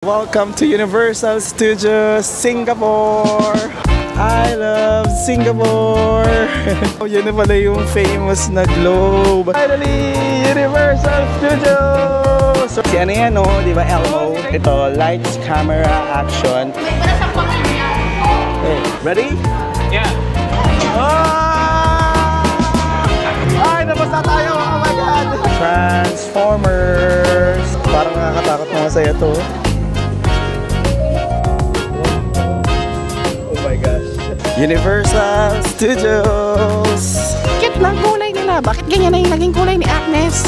Welcome to Universal Studios Singapore! I love Singapore! Yun na pala yung famous na globe. Finally, Universal Studios! So, si ano yan, no? Di ba, Elmo? Ito, lights, camera, action. Hey, ready? Yeah. Ay, nabasa tayo! Oh my God! Transformers! Parang nakakatakot na masaya to. Universal Studios. Bakit lang kulay nila? Bakit ganyan na yung naging kulay ni Agnes?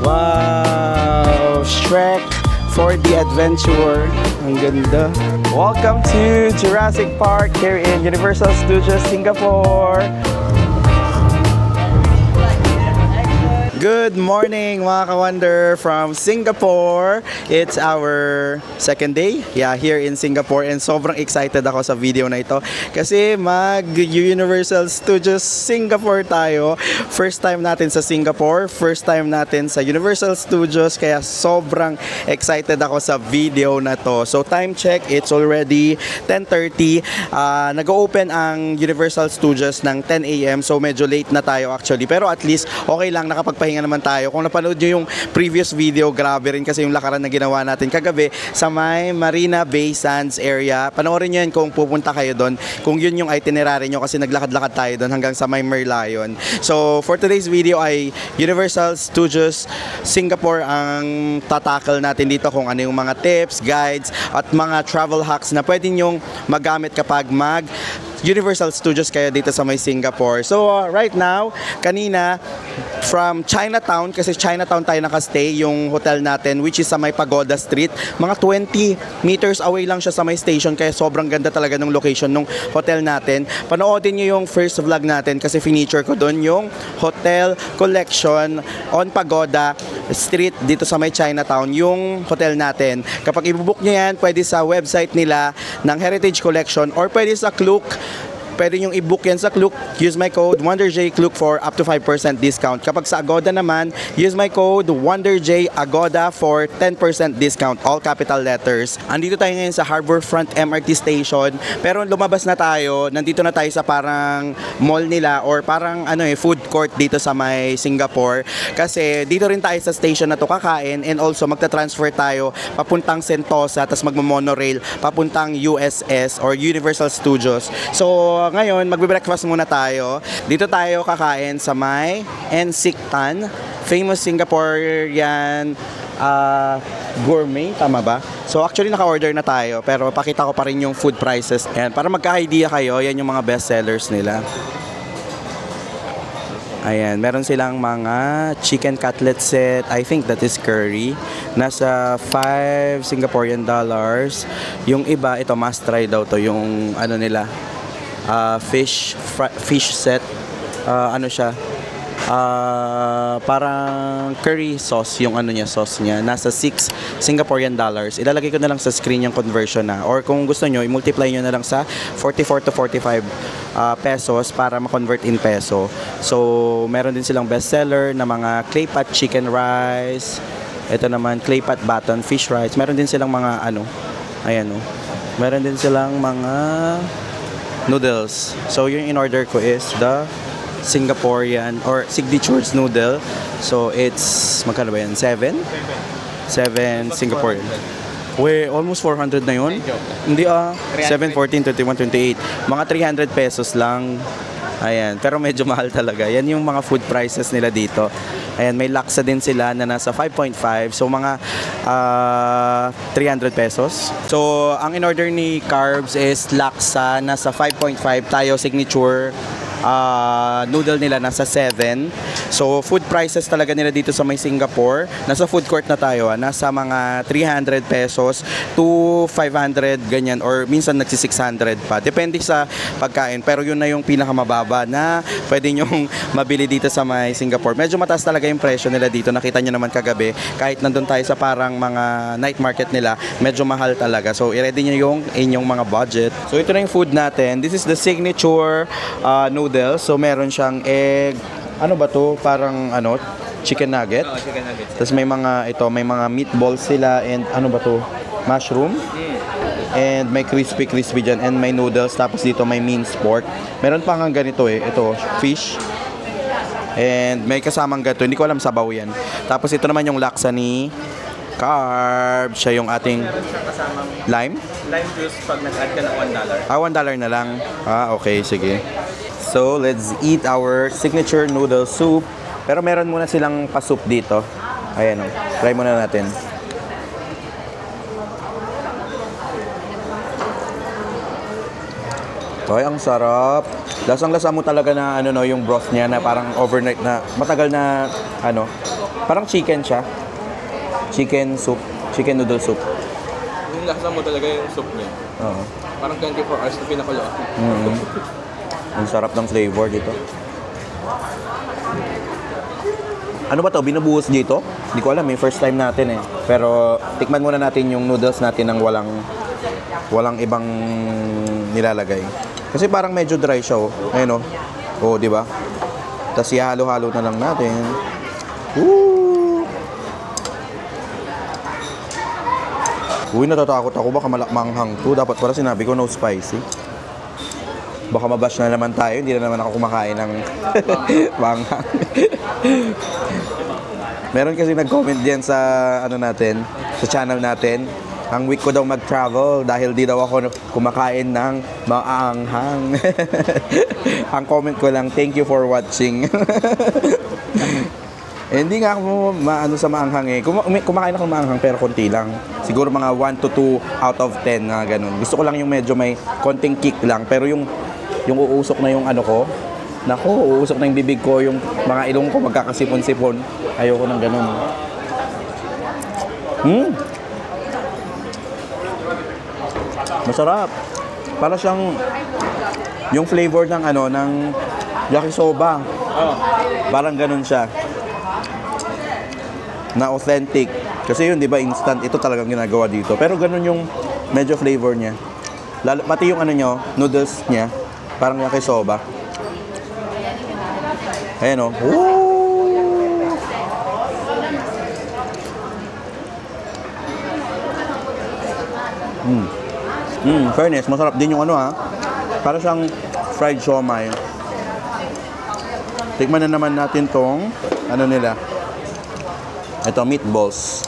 Wow! Shrek 4D Adventure. Ang ganda. Welcome to Jurassic Park here in Universal Studios Singapore. Good morning mga ka-wonder from Singapore. It's our second day here in Singapore and sobrang excited ako sa video na ito kasi mag-Universal Studios Singapore tayo. First time natin sa Singapore, first time natin sa Universal Studios kaya sobrang excited ako sa video na to. So time check, it's already 10:30. Nag-open ang Universal Studios ng 10 AM so medyo late na tayo actually pero at least okay lang nakapagpahinga naman tayo. Kung napanood nyo yung previous video, grabe rin kasi yung lakaran na ginawa natin kagabi sa may Marina Bay Sands area. Panoorin nyo yan kung pupunta kayo doon. Kung yun yung itinerary nyo kasi naglakad-lakad tayo doon hanggang sa may Merlion. So, for today's video ay Universal Studios Singapore ang tatakal natin dito kung ano yung mga tips, guides, at mga travel hacks na pwede nyong magamit kapag Universal Studios kayo dito sa may Singapore. So right now, kanina from Chinatown, kasi Chinatown tayo nakastay, yung hotel natin which is sa may Pagoda Street. Mga 20 meters away lang siya sa may station kaya sobrang ganda talaga ng location ng hotel natin. Panoodin nyo yung first vlog natin kasi finiture ko doon yung hotel collection on Pagoda Street dito sa may Chinatown, yung hotel natin. Kapag i-book nyo yan, pwede sa website nila ng Heritage Collection or pwede sa Klook. Pwede nyo i-book yan sa Klook. Use my code WonderJClook for up to 5% discount. Kapag sa Agoda naman, use my code WonderJAgoda for 10% discount. All capital letters. Andito tayo ngayon sa Harbourfront MRT Station. Pero lumabas na tayo. Nandito na tayo sa parang mall nila or parang food court dito sa may Singapore. Kasi dito rin tayo sa station na to kakain and also magta-transfer tayo papuntang Sentosa tapos magmo-monorail papuntang USS or Universal Studios. So ngayon, magbe-breakfast muna tayo. Dito tayo kakain sa may Ensik Tan, famous Singaporean gourmet, tama ba? So actually naka-order na tayo, pero pakita ko pa rin yung food prices. Ayan, para magka-idea kayo, yan yung mga best sellers nila. Ayan, meron silang mga chicken cutlet set. I think that is curry. Nasa 5 Singaporean dollars. Yung iba, ito must try daw to. Yung nila, fish set. Parang curry sauce yung sauce niya. Nasa 6 Singaporean dollars. Ilalagay ko na lang sa screen yung conversion na. Or kung gusto nyo, i-multiply nyo na lang sa 44 to 45 pesos para ma-convert in peso. So, meron din silang bestseller na mga clay pot chicken rice. Ito naman, clay pot baton fish rice. Meron din silang mga meron din silang mga noodles. So, yung in-order ko is the Singaporean or signatures noodle. So, it's, magkano ba yan? 7 Singaporean. Wait, almost 400 na yun? Hindi 7, 14, 21, 28. Mga 300 pesos lang. Ayan, pero medyo mahal talaga. Yan yung mga food prices nila dito. Ayan, may laksa din sila na nasa 5.5. So, mga 300 pesos. So, ang in-order ni Carbs is laksa, nasa 5.5. Tayo, signature noodle nila nasa 7. So food prices talaga nila dito sa may Singapore. Nasa food court na tayo, nasa mga 300 pesos to 500 ganyan or minsan nagsi 600 pa. Depende sa pagkain pero yun na yung pinakamababa na pwede nyong mabili dito sa may Singapore. Medyo mataas talaga yung presyo nila dito. Nakita nyo naman kagabi kahit nandun tayo sa parang mga night market nila, medyo mahal talaga. So i-ready nyo yung inyong mga budget. So ito na yung food natin. This is the signature noodles. So meron siyang egg, ano ba to? Parang chicken nugget. Chicken nuggets. Tapos may mga meatballs sila and ano ba to? Mushroom. And may crispy dyan and may noodles. Tapos dito may minced pork. Meron pa nga ganito eh. Ito, fish. And may kasamang ganito. Hindi ko alam sabaw yan. Tapos ito naman yung laksa ni Carb. Siya yung ating lime. Lime juice pag nag-add ka ng $1. $1 na lang. Okay, sige. So, let's eat our signature noodle soup. Pero meron muna silang pa-soup dito. Ayan o. Try muna natin. Ay, ang sarap. Lasang-lasa mo talaga na yung broth niya na parang overnight na matagal na parang chicken siya. Chicken soup, chicken noodle soup. Yung lasa mo talaga yung soup niya. Oo. Parang 24 hours na pinakuloan. Ang sarap ng flavor dito. Ano ba to? Binubuhos dito? Hindi ko alam eh. First time natin eh. Pero tikman muna natin yung noodles natin ng walang ibang nilalagay. Kasi parang medyo dry siya oh. Ayun oh. Oh, di ba? Tapos ihalo-halo na lang natin. Woo! Uy, natatakot ako. Baka manghang to. Dapat pala sinabi ko no spicy. Baka mabash na naman tayo. Hindi na naman ako kumakain ng manghang. Meron kasi nag-comment diyan sa natin, sa channel natin. Ang week ko daw mag-travel dahil di daw ako kumakain ng maanghang. Ang comment ko lang, thank you for watching. Hindi nga ako sa maanghang eh. Kumakain ako ng maanghang pero konti lang. Siguro mga 1 to 2 out of 10 na ganun. Gusto ko lang yung medyo may konting kick lang. Pero yung uusok na yung ko, uusok na yung bibig ko, yung mga ilong ko magkakasipon-sipon. Ayoko ng ganun. Masarap. Para siyang yung flavor ng ng yakisoba. Parang ganun siya. Na authentic. Kasi yun, di ba, instant. Ito talagang ginagawa dito. Pero ganun yung medyo flavor niya. Pati yung noodles niya. Parang yakisoba. Ayan o. Fairness, masarap din yung para siyang fried siomai. Tikman na naman natin tong nila. Ito, meatballs.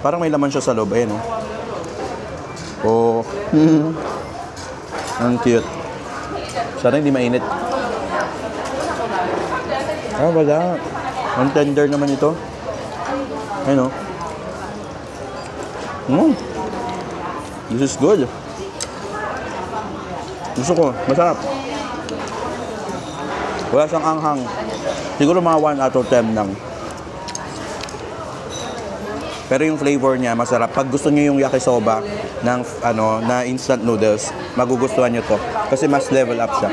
Parang may laman siya sa loob. Ayan oh. Ang cute. Sana hindi mainit. Wala. Ang tender naman ito. Ayun oh. This is good. Gusto ko. Masarap. Wala siyang anghang. Siguro mga 1 out of 10 lang. Pero yung flavor niya masarap. Pag gusto niyo yung yakisoba ng na instant noodles, magugustuhan niyo to kasi mas level up siya.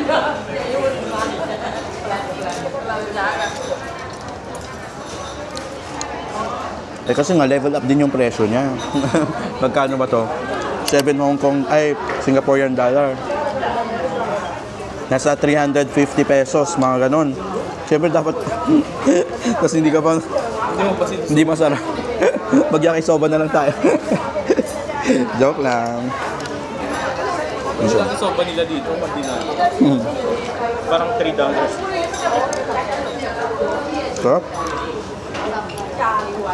Kasi nga level up din yung presyo niya. Magkano ba to? 7 Singaporean dollar. Nasa 350 pesos, mga ganon. Siyempre dapat tapos hindi ka pa hindi masarap. Mag-yakisoba na lang tayo. Joke lang. Yung yakisoba nila dito, pag dinalo. Parang $3. Sarap.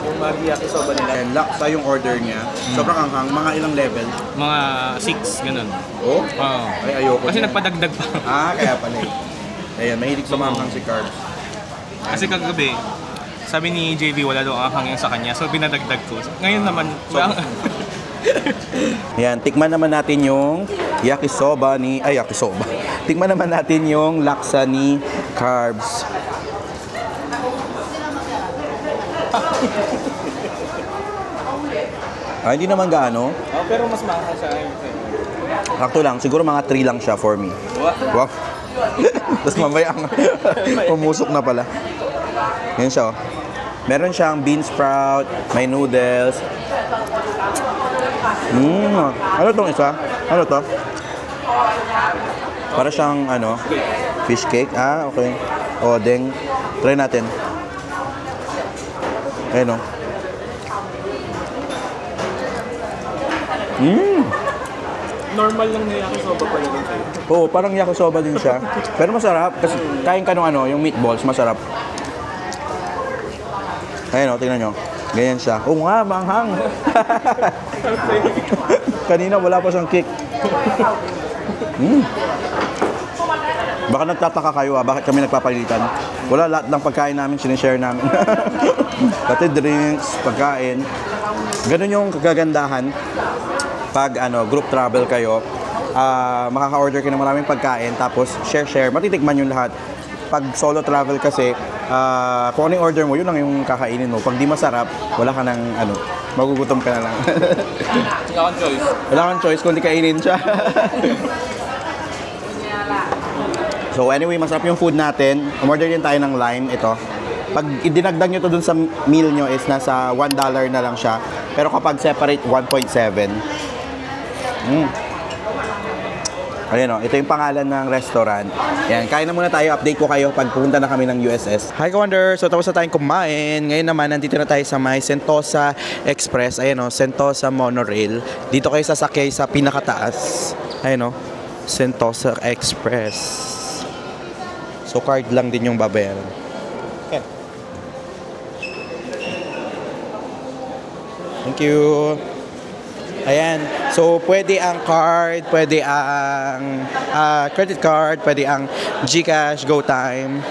Yung Maggi yakisoba nila. And laksa yung order niya. Sobrang anghang. Mga ilang level? Mga 6, ganun. Oh? Oo. Ay, ayoko. Kasi niya. nagpadagdag pa. Kaya pala eh. Ayan, mahilig sa manghang si Carbs. Kasi kagabi, sabi ni JV wala daw ang hangin sa kanya. So, pinadagdag ko. Ngayon naman, Ayan, tikman naman natin yung yakisoba. Tikman naman natin yung laksa ni Carbs. Hindi naman gaano. Pero mas mahal siya. Sakto lang, siguro mga 3 lang siya for me. Wow. Tapos mamaya pumusok na pala. Yan siya oh. Meron siyang bean sprout, may noodles. Ano tong isa? Ano to? Para siyang fish cake. Okay. Odeng. Try natin. Ayun o. Normal lang na yakisoba pala din sa'yo. Oo, parang yakisoba din siya. Pero masarap. Kasi kain ka nung ano, yung meatballs, masarap. Ayun o, tingnan nyo. Ganyan siya. Oo nga, manghang. Kanina wala pa siyang kick. Baka nagtataka kayo bakit kami nagpapalitan. Wala, lahat ng pagkain namin, sinishare namin. Pati drinks, pagkain. Ganun yung kagagandahan. Pag group travel kayo, makaka-order kayo ng maraming pagkain, tapos share, matitikman yung lahat. Pag solo travel kasi, kung ano yung order mo, yun lang yung kakainin mo. Pag di masarap, wala ka ng magugutom ka na lang. Wala kang choice. Wala kang choice kundi kainin siya. So anyway, masarap yung food natin. Umorder din tayo ng lime, ito. Pag idinagdag nyo to dun sa meal nyo is nasa $1 na lang siya. Pero kapag separate, 1.7. Ayan o, ito yung pangalan ng restaurant. Ayan, kain na muna tayo. Update ko kayo pag pupunta na kami ng USS. Hi Ka-Wonder! So tapos na tayong kumain. Ngayon naman, nandito na tayo sa may Sentosa Express. Ayan o, Sentosa Monorail. Dito kayo sasakay sa pinakataas. Ayan o, Sentosa Express. So card lang din yung babayaran. Okay. Thank you. Ayan. So, pwede ang card, pwede ang credit card, pwede ang GCash, GoTime,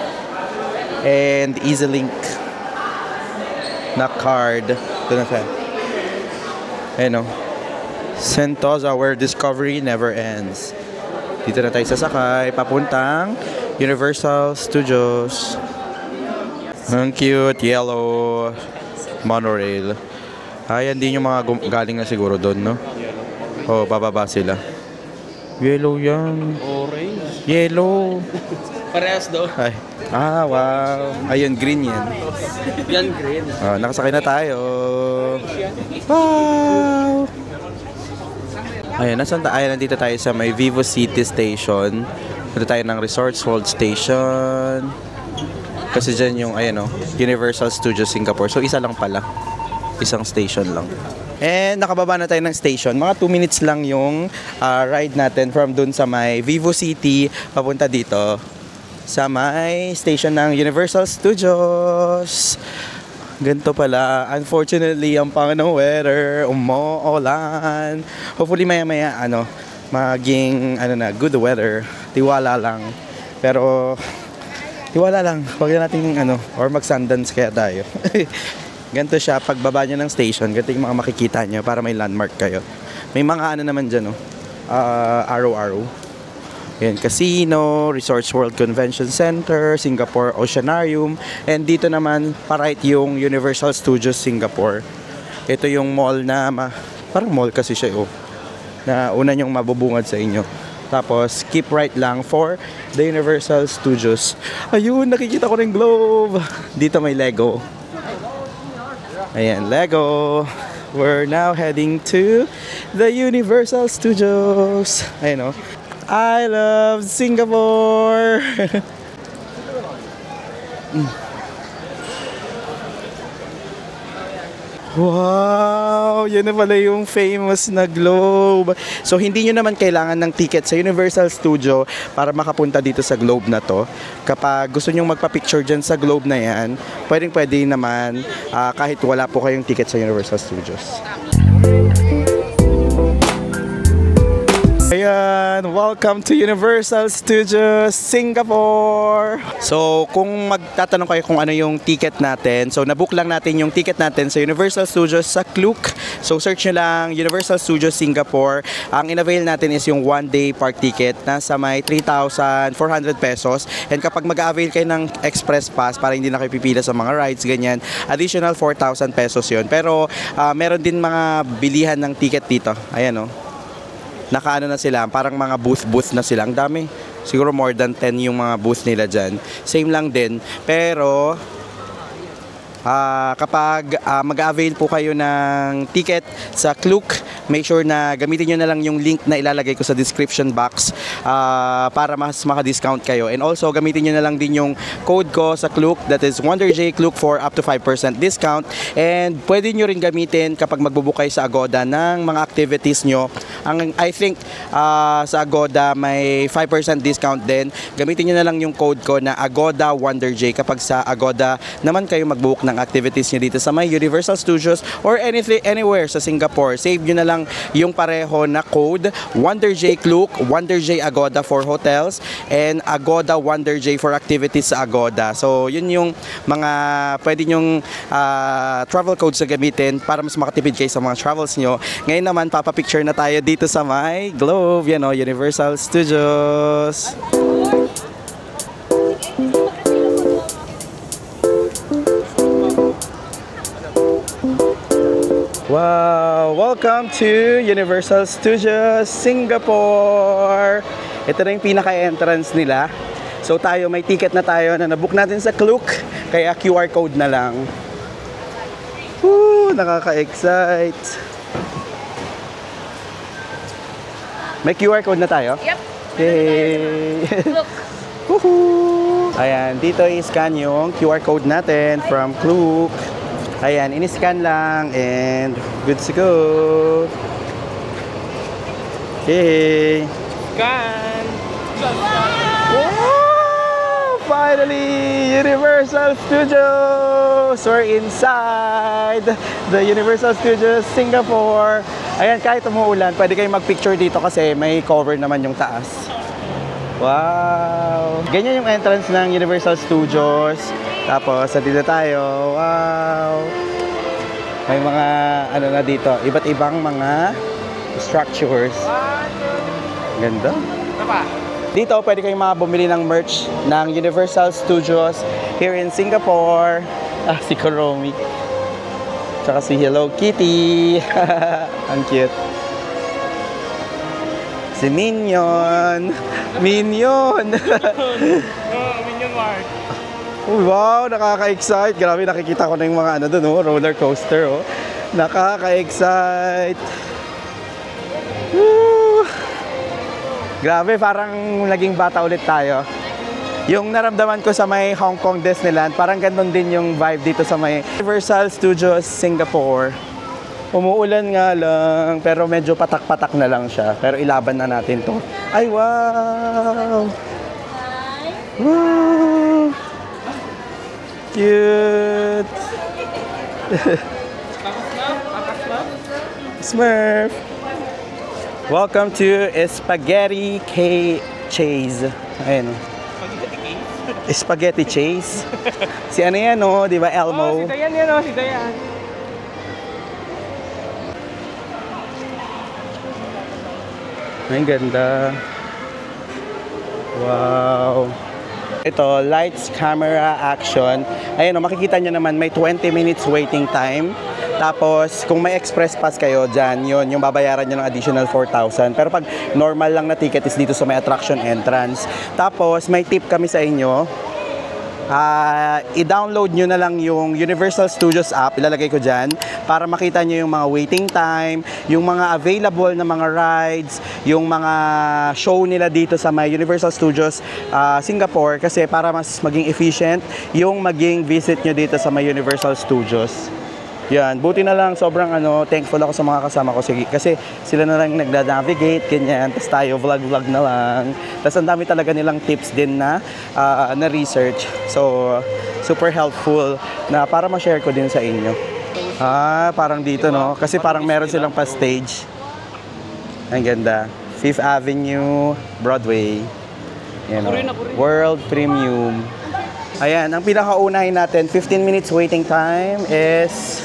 and EasyLink na card. Ito na siya. Ayan o. Sentosa, where discovery never ends. Dito na tayo sasakay, papuntang Universal Studios. Ang cute, yellow monorail. Ayan din yung mga galing na siguro doon, no? Oh, bababa sila. Yellow yan. Orange. Yellow. Parehas do. Ay. Ah, wow. Ayun, green yan. Yan green. Nakasakay na tayo. Wow! Ayun, nandito tayo sa may Vivo City Station. Dito tayo ng Resorts World Station. Kasi dyan yung, Universal Studios Singapore. So, isa lang pala. Isang station lang. And nakababa na tayo ng station. Mga 2 minutes lang yung ride natin from dun sa may Vivo City papunta dito sa may station ng Universal Studios. Ganito pala. Unfortunately, ang pangit ng weather, umuulan. Hopefully maya-maya maging good weather. Tiwala lang. Pero tiwala lang. Huwag na natin or mag-sundance kaya tayo. Ganito siya, pagbaba nyo ng station, ganito yung mga makikita nyo para may landmark kayo. May mga naman dyan, arrow-arrow. Yan, Casino, Resorts World Convention Center, Singapore Oceanarium, and dito naman, pa-right yung Universal Studios Singapore. Ito yung mall na, parang mall kasi siya, na una nyong mabubungad sa inyo. Tapos, keep right lang for the Universal Studios. Ayun, nakikita ko rin globe. Dito may Lego. Ayan, Lego. We're now heading to the Universal Studios. Ayan o. I love Singapore! Wow! Yan na pala yung famous na globe. So, hindi nyo naman kailangan ng ticket sa Universal Studio para makapunta dito sa globe na to. Kapag gusto nyo magpa-picture dyan sa globe na yan, pwede naman kahit wala po kayong ticket sa Universal Studios. Ayan, welcome to Universal Studios Singapore! So, kung magtatanong kayo kung ano yung ticket natin, so nabook lang natin yung ticket natin sa Universal Studios sa Klook. So, search nyo lang Universal Studios Singapore. Ang in-avail natin is yung 1-day park ticket na sa may 3,400 pesos. And kapag mag-avail kayo ng express pass para hindi na kayo pipila sa mga rides, ganyan, additional 4,000 pesos yun. Pero, meron din mga bilihan ng ticket dito. Ayan nakaano na sila, parang mga booth na sila. Ang dami. Siguro more than 10 yung mga booth nila dyan. Same lang din. Pero, Kapag mag-avail po kayo ng ticket sa Klook, make sure na gamitin nyo na lang yung link na ilalagay ko sa description box para mas maka-discount kayo. And also, gamitin nyo na lang din yung code ko sa Klook, that is WonderJKlook for up to 5% discount. And pwede nyo rin gamitin kapag magbubook kayo sa Agoda ng mga activities nyo. I think sa Agoda may 5% discount din. Gamitin nyo na lang yung code ko na Agoda WonderJ kapag sa Agoda naman kayo magbook ng activities nyo dito sa may Universal Studios or anywhere sa Singapore. Save nyo na lang yung pareho na code WonderJKlook, WonderJ Agoda for hotels, and Agoda WonderJ for activities sa Agoda. So yun yung mga pwede nyong travel codes na gamitin para mas makatipid kayo sa mga travels nyo. Ngayon naman, papapicture na tayo dito sa may Globe, you know, Universal Studios. Wow! Welcome to Universal Studios Singapore! Ito na yung pinaka-entrance nila. So tayo, may ticket na tayo na nabook natin sa Klook, kaya QR code na lang. Woo! Nakaka-excite! May QR code na tayo? Yep. Yay! Look. Woohoo! Ayan, dito i-scan yung QR code natin from Klook. Ayan, in-scan lang and good to go. Yay! Scan! Wow! Finally, Universal Studios! We're inside the Universal Studios Singapore. Ayan, kahit umuulan, pwede kayong mag-picture dito kasi may cover naman yung taas. Wow! Ganyan yung entrance ng Universal Studios. Tapos, dito tayo. Wow! May mga, ano na dito, iba't ibang mga structures. Ganda. Dito, pwede kayong bumili ng merch ng Universal Studios here in Singapore. Si Kuromi. Tsaka si Hello Kitty. Ang cute. Si Minion. Minion. Minion Mark. Oh, wow, nakaka-excite. Grabe, nakikita ko na yung mga doon, roller coaster. Nakaka-excite. Woo! Grabe, parang naging bata ulit tayo. Yung naramdaman ko sa may Hong Kong Disneyland, parang ganoon din yung vibe dito sa may Universal Studios Singapore. Umuulan nga lang, pero medyo patak-patak na lang siya. Pero ilaban na natin to. Ay, wow! Wow! Cute! Smurf! Welcome to Spaghetti Chase. Ayun. Spaghetti Chase. Si ano yan, no? Di ba, Elmo? Si Dayan yan, oh. Si Dayan. Ay, ganda. Wow. Ito, lights, camera, action. Ayun, makikita nyo naman, may 20 minutes waiting time. Tapos, kung may express pass kayo dyan, yun, yung babayaran nyo ng additional 4,000. Pero pag normal lang na ticket is dito sa may attraction entrance. Tapos, may tip kami sa inyo. I-download nyo na lang yung Universal Studios app, ilalagay ko dyan, para makita nyo yung mga waiting time, yung mga available na mga rides, yung mga show nila dito sa may Universal Studios Singapore, kasi para mas maging efficient yung maging visit nyo dito sa may Universal Studios. Yan, buti na lang, sobrang thankful ako sa mga kasama ko kasi sila na lang nagda-navigate, ganyan, tapos tayo vlog na lang. Tapos ang dami talaga nilang tips din na research. So, super helpful na para ma-share ko din sa inyo. Parang dito, no? Kasi parang meron silang pa-stage. Ang ganda. 5th Avenue, Broadway. Yan, World Premium. Ayan, ang pinakaunahin natin, 15 minutes waiting time is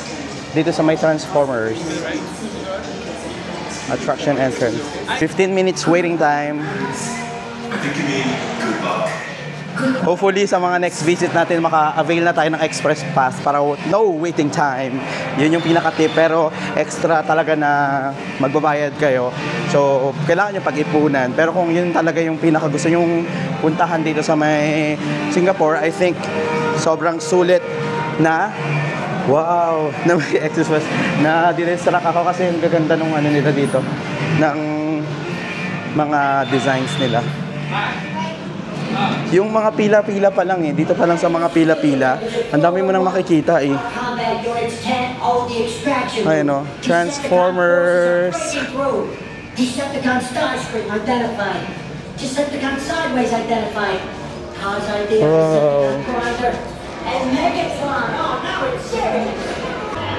dito sa may Transformers attraction entrance. 15 minutes waiting time. Hopefully sa mga next visit natin maka-avail na tayo ng express pass para no waiting time. Yun yung pinaka-tip, pero extra talaga na magbabayad kayo. So, kailangan nyo pag-ipunan. Pero kung yun talaga yung pinaka-gusto nyong puntahan dito sa may Singapore, I think sobrang sulit na Wow! Na may exercise. Na-distract ako kasi ang gaganda nung ano nila dito. Ng mga designs nila. Yung mga pila-pila pa lang eh. Dito pa lang sa mga pila-pila. Ang dami mo nang makikita eh. Ayun o. Transformers. Decepticon Starscream identified. Decepticon Sideways identified. Tarzan the Grinder. And Megatron. Oh, now it's serious.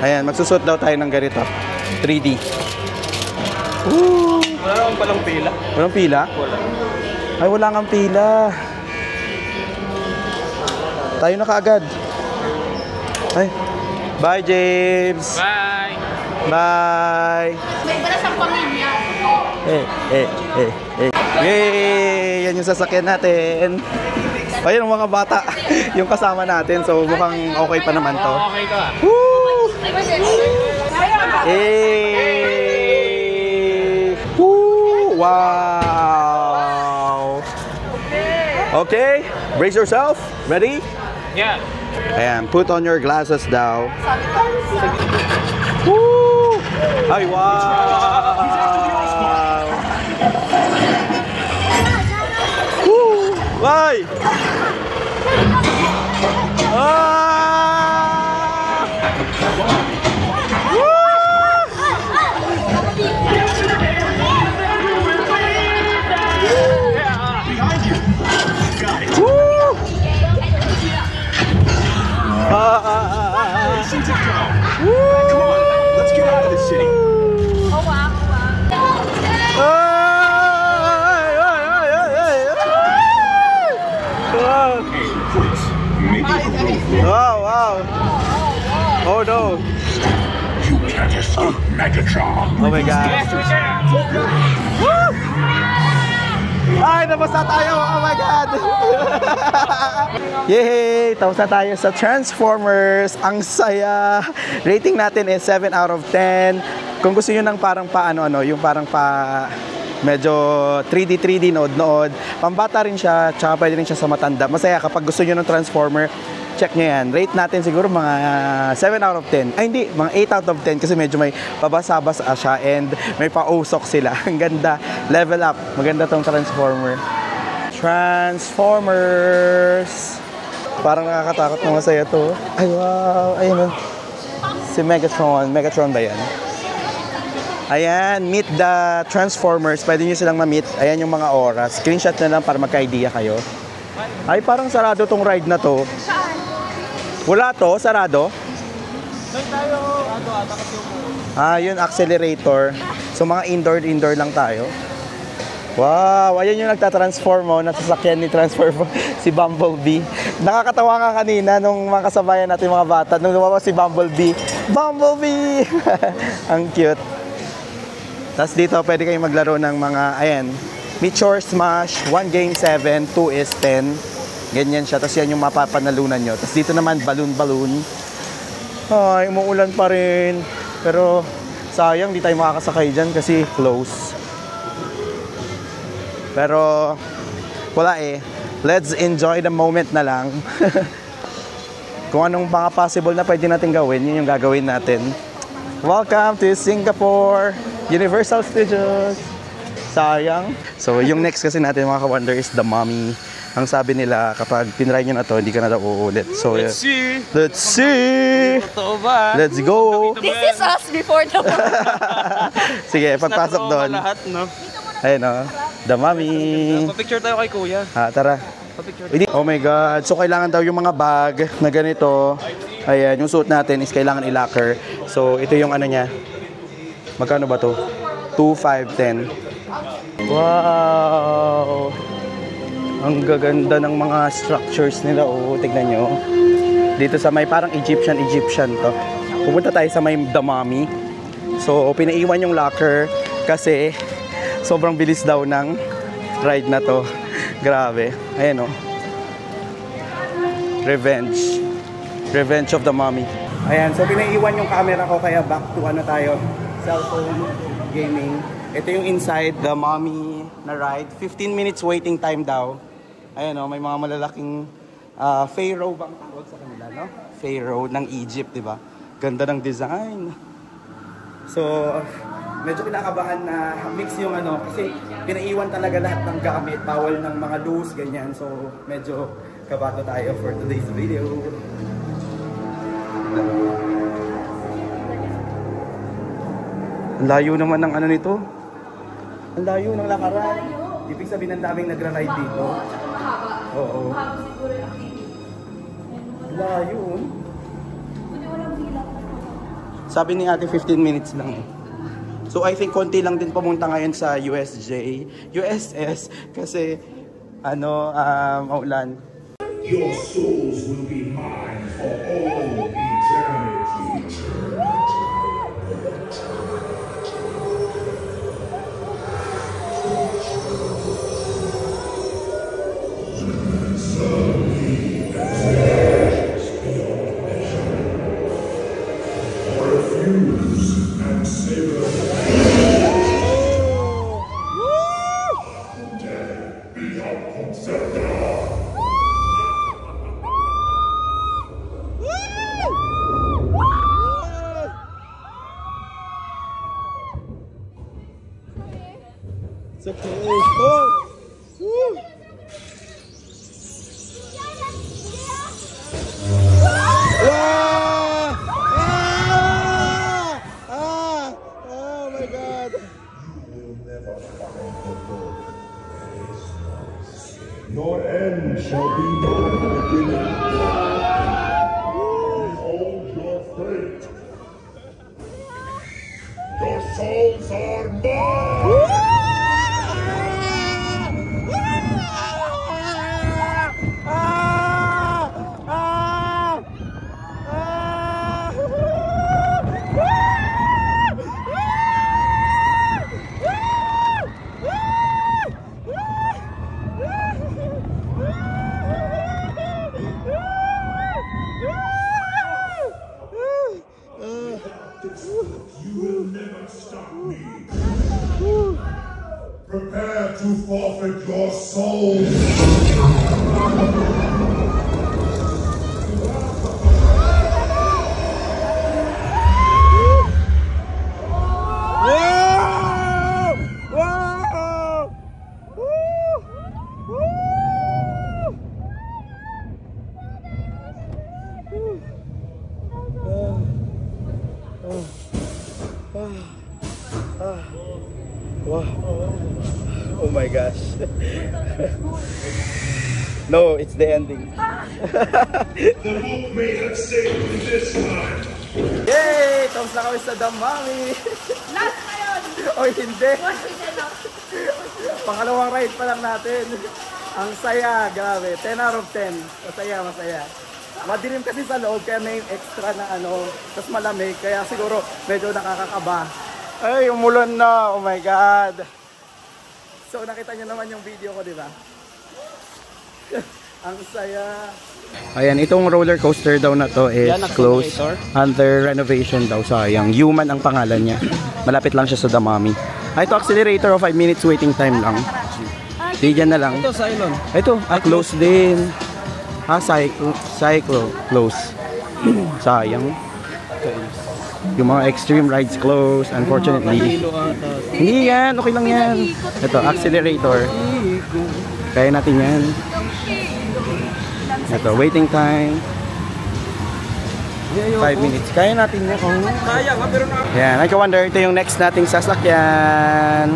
Ayan, magsusot daw tayo ng ganito. 3D. Woo! Wala naman palang pila. Walang pila? Wala. Ay, wala nga pila. Tayo na kaagad. Ay. Bye, James. Bye! Bye. May balas ang pamilya. Yay! Yan yung sasakyan natin. Ayun ang mga bata. Yung kasama natin. So, mukhang okay pa naman to. Okay ka. Woo! Hey! Woo! Wow! Okay, brace yourself. Ready? Yeah. Ayan, put on your glasses daw. Woo! Ay, wow! Woo! Ay! Ah! Woo! Let's get out of this city. Wow, wow. Oh no. You can't escape Megatron. Oh my God. Woo! Ay, nabasa tayo. Oh my God. Yay! Tapos na tayo sa Transformers. Ang saya. Rating natin is 7 out of 10. Kung gusto nyo ng parang pa-ano-ano, yung parang pa medyo 3D nood-nood. Pambata rin siya, tsaka pwede rin siya sa matanda. Masaya kapag gusto nyo ng Transformer, check nyo yan. Rate natin siguro mga 7 out of 10. Ay hindi, mga 8 out of 10 kasi medyo may pabasa-basa siya and may pausok sila. Ang ganda. Level up. Maganda tong Transformer. Transformers. Parang nakakatakot na masaya to. Ay wow. Ayun. Si Megatron. Megatron ba yan? Ayan, meet the Transformers. Pwede nyo silang ma-meet. Ayan yung mga oras. Screenshot na lang para magka-idea kayo. Ay, parang sarado tong ride na to. Wala to? Sarado? Ah, yun, accelerator. So, mga indoor lang tayo. Wow, ayan yung nagtatransform mo. Nasasakyan ni Transform si Bumblebee. Nakakatawa nga kanina nung mga kasabayan natin mga bata. Nung lumabas si Bumblebee. Bumblebee! Ang cute. Tapos dito, pwede kayong maglaro ng mga, ayan, Meteor Smash, 1 game 7, 2 is 10. Ganyan siya. Tapos yan yung mapapanalunan nyo. Tapos dito naman, balloon. Ay, umuulan pa rin. Pero, sayang, di tayo makakasakay dyan kasi close. Pero, wala eh. Let's enjoy the moment na lang. Kung anong mga possible na pwede natin gawin, yun yung gagawin natin. Welcome to Singapore Universal Studios. Sayang. So, yung next kasi natin mga ka-wonder is The Mummy. Ang sabi nila, kapag tinry nyo na to, hindi ka na daw uulit. So, Let's see. Let's see! Totoo ba? Let's go! This is us before the war. Sige, pagpasok Natotoo doon. lahat, no? Ayun o, The Mummy. Pa-picture tayo kay Kuya. Tara. Pa-picture. Oh my God. So, kailangan daw yung mga bag na ganito. Ayan, yung suit natin is kailangan i-locker. So, ito yung ano niya. Magkano ba to? 2, 5, 10. Wow! Ang gaganda ng mga structures nila. Oh, tignan nyo. Dito sa may parang Egyptian to. Pupunta tayo sa may The Mummy. So, pinaiwan yung locker kasi sobrang bilis daw ng ride na to. Grabe. Ayan oh. Revenge of the Mummy. Ayan, so pinaiwan yung camera ko kaya back to ano tayo, cellphone gaming. Ito yung inside The Mummy na ride. 15 minutes waiting time daw. Ayan o, may mga malalaking Pharaoh bang tawag sa kanila, no? pharaoh ng Egypt, di ba? Ganda ng design. So, medyo kinakabahan na mix yung ano, kasi pinaiwan talaga lahat ng gamit, bawal ng mga loose, ganyan. So, medyo kabado tayo for today's video. Ang layo naman ng ano nito. Ang layo ng lakaran. Ibig sabihin ng daming nagra-ride dito. Oo. Ang layo. Sabi ni ate 15 minutes lang. So I think konti lang din pumunta ngayon sa USS kasi ano, maulan. Your souls will be mine for all eternity. It's okay. Oh! Woo! Ah! Ah! Ah! Oh my God! Your end shall be my beginning. Behold your fate. Your souls are mine. You will never stop me. Prepare to forfeit your soul. Wow. Oh my gosh. No, it's the ending. The book may have saved me this time. Yay! Tapos na kami sa Damami. Last na yun! O hindi. Pangalawang ride pa lang natin. Ang saya, grabe. 10 out of 10. Masaya, masaya. Madilim kasi sa loob, kaya may extra na ano, tapos malamig, kaya siguro medyo nakakakaba. Ay, umulan na! Oh my God! So, nakita nyo naman yung video ko, di ba? Ang saya! Ayan, itong roller coaster daw na to is closed. Under renovation daw, sayang. Human ang pangalan niya. Malapit lang siya sa Damami. Ah, ito accelerator, 5 minutes waiting time lang. Di dyan na lang. Ito, Cylon. Ito, close din. Cyclo, close. Sayang. Yung mga extreme rides close, unfortunately. Hindi yan, okay lang yan. Ito, accelerator. Kaya natin yan. Ito, waiting time. 5 minutes. Kaya natin yan. Kaya nga, pero Yan, I wonder, ito yung next nating sasakyan.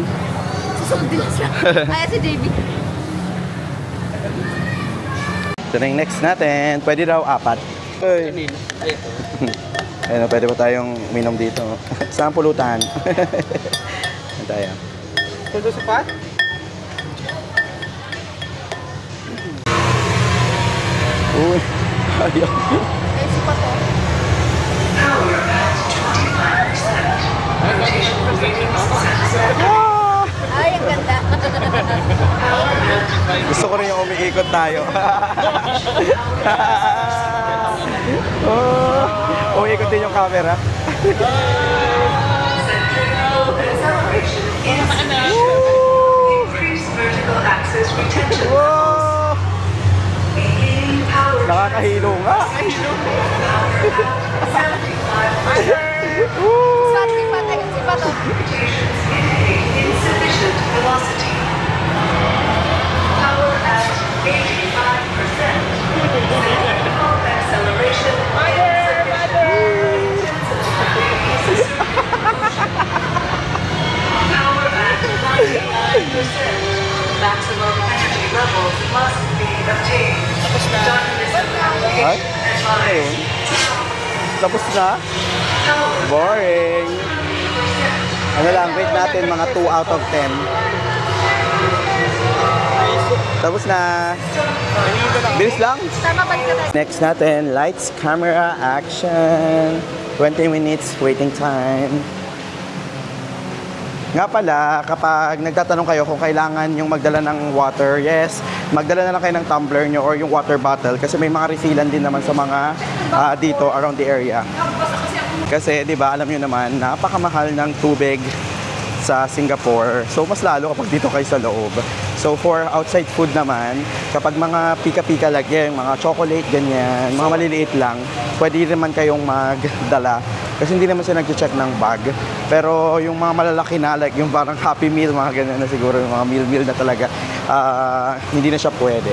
Susundin siya. Ay, si JB. Ito na yung next natin. Pwede daw 4. Ay. Ayun, pwede ba tayong minom dito? Saan pulutan? Ayan tayo. Todo sa pat? Uy, ayaw. Ay, si Pato. Ay, ang ganda. Gusto ko rin yung umiikot tayo. Oh, umiikot din yung camera. Wow! Nakakahilo nga. Ay? Ayun. Tapos na? Boring. Ano lang, rate natin mga 2 out of 10. Tapos na. Bilis lang. Tama ba ka tayo? Next natin, lights, camera, action. 20 minutes waiting time. Nga pala, kapag nagtatanong kayo kung kailangan yung magdala ng water, yes, magdala na lang kayo ng tumbler nyo or yung water bottle kasi may mga refillan din naman sa mga dito around the area. Kasi, di ba, alam nyo naman, napakamahal ng tubig sa Singapore. So, mas lalo kapag dito kayo sa loob. So, for outside food naman, kapag mga pika-pika like yan, mga chocolate, ganyan, mga maliliit lang, pwede naman kayong magdala. Kasi hindi naman siya nag-check ng bag. Pero yung mga malalaki na, like yung parang Happy Meal, mga ganyan na siguro, yung mga meal na talaga, hindi na siya pwede.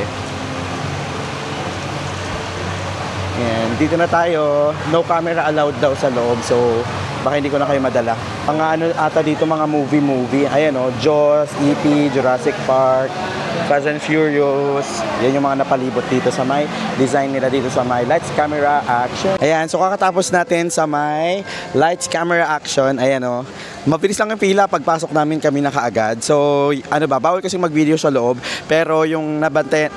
And dito na tayo, no camera allowed daw sa loob, so baka hindi ko na kayo madala. Mga ano ata dito, mga movie. Ayan o, Jaws, E.T., Jurassic Park, Fast and Furious. Yan yung mga napalibot dito sa may design nila dito sa may lights, camera, action. Ayan, so kakatapos natin sa may lights, camera, action. Ayan o, mabilis lang yung pila, pagpasok namin kami na kaagad. So, ano ba, bawal kasi mag-video sa loob, pero yung napanood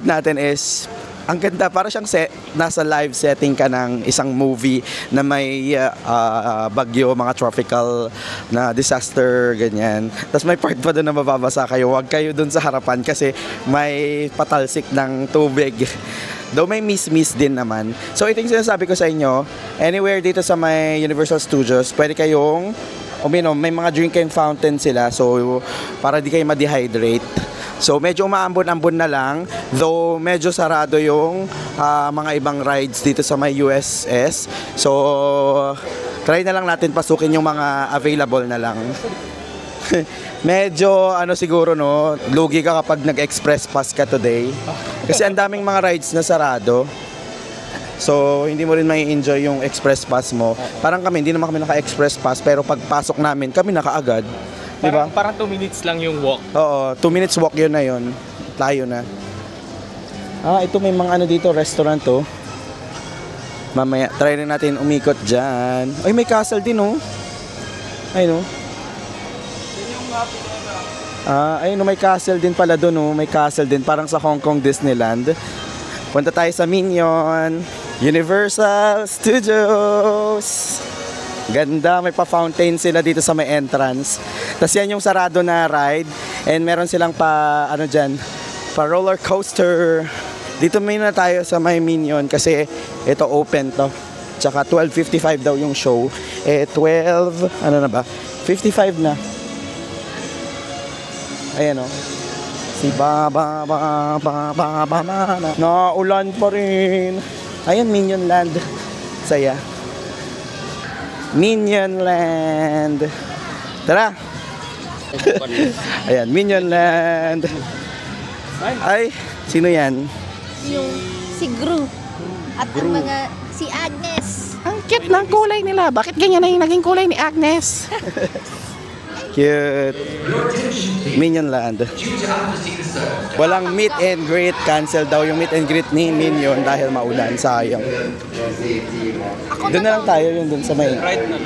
natin is ang ganda, para siyang nasa live setting ka ng isang movie na may bagyo, mga tropical na disaster, ganyan. Tapos may part pa doon na mababasa kayo. Huwag kayo doon sa harapan kasi may patalsik ng tubig. Though may miss din naman. So ito yung sinasabi ko sa inyo, anywhere dito sa may Universal Studios, pwede kayong uminom. May mga drinking fountain sila, so para di kayo ma-dehydrate. So medyo umaambon-ambon na lang, though medyo sarado yung mga ibang rides dito sa may USS. So try na lang natin pasukin yung mga available na lang. Medyo ano siguro no, lugi ka kapag nag-express pass ka today. Kasi ang daming mga rides na sarado. So hindi mo rin may enjoy yung express pass mo. Parang kami, hindi naman kami naka-express pass, pero pagpasok namin, kami nakaagad. Diba? Parang 2 minutes lang yung walk. Oo, 2 minutes walk yun na yun. Tayo na. Ito may mga ano dito, restaurant to. Mamaya, try rin natin umikot dyan. Ay, may castle din oh. Ayun oh. Ayun oh, may castle din pala doon oh. May castle din, parang sa Hong Kong Disneyland. Punta tayo sa Minion Universal Studios. Ganda, may pa-fountain sila dito sa may entrance. Tapos yan yung sarado na ride. And meron silang pa, ano dyan, pa roller coaster. Dito muna tayo sa may Minion kasi ito open to. Tsaka 12:55 daw yung show. 12, ano na ba? 55 na. Ayan o. Si Naulan pa rin. Ayan, Minion Land. Saya. Minion Land. Tara. Ayan, Minion Land. Ay, sino yan? Yung si Gru. At ang mga si Agnes. Ang cute ng kulay nila. Bakit ganyan na yung naging kulay ni Agnes? Cute. Minion Land. Walang meet and greet. Cancel daw yung meet and greet ni Minion dahil maulan. Sayang. Doon na lang tayo, yung doon sa may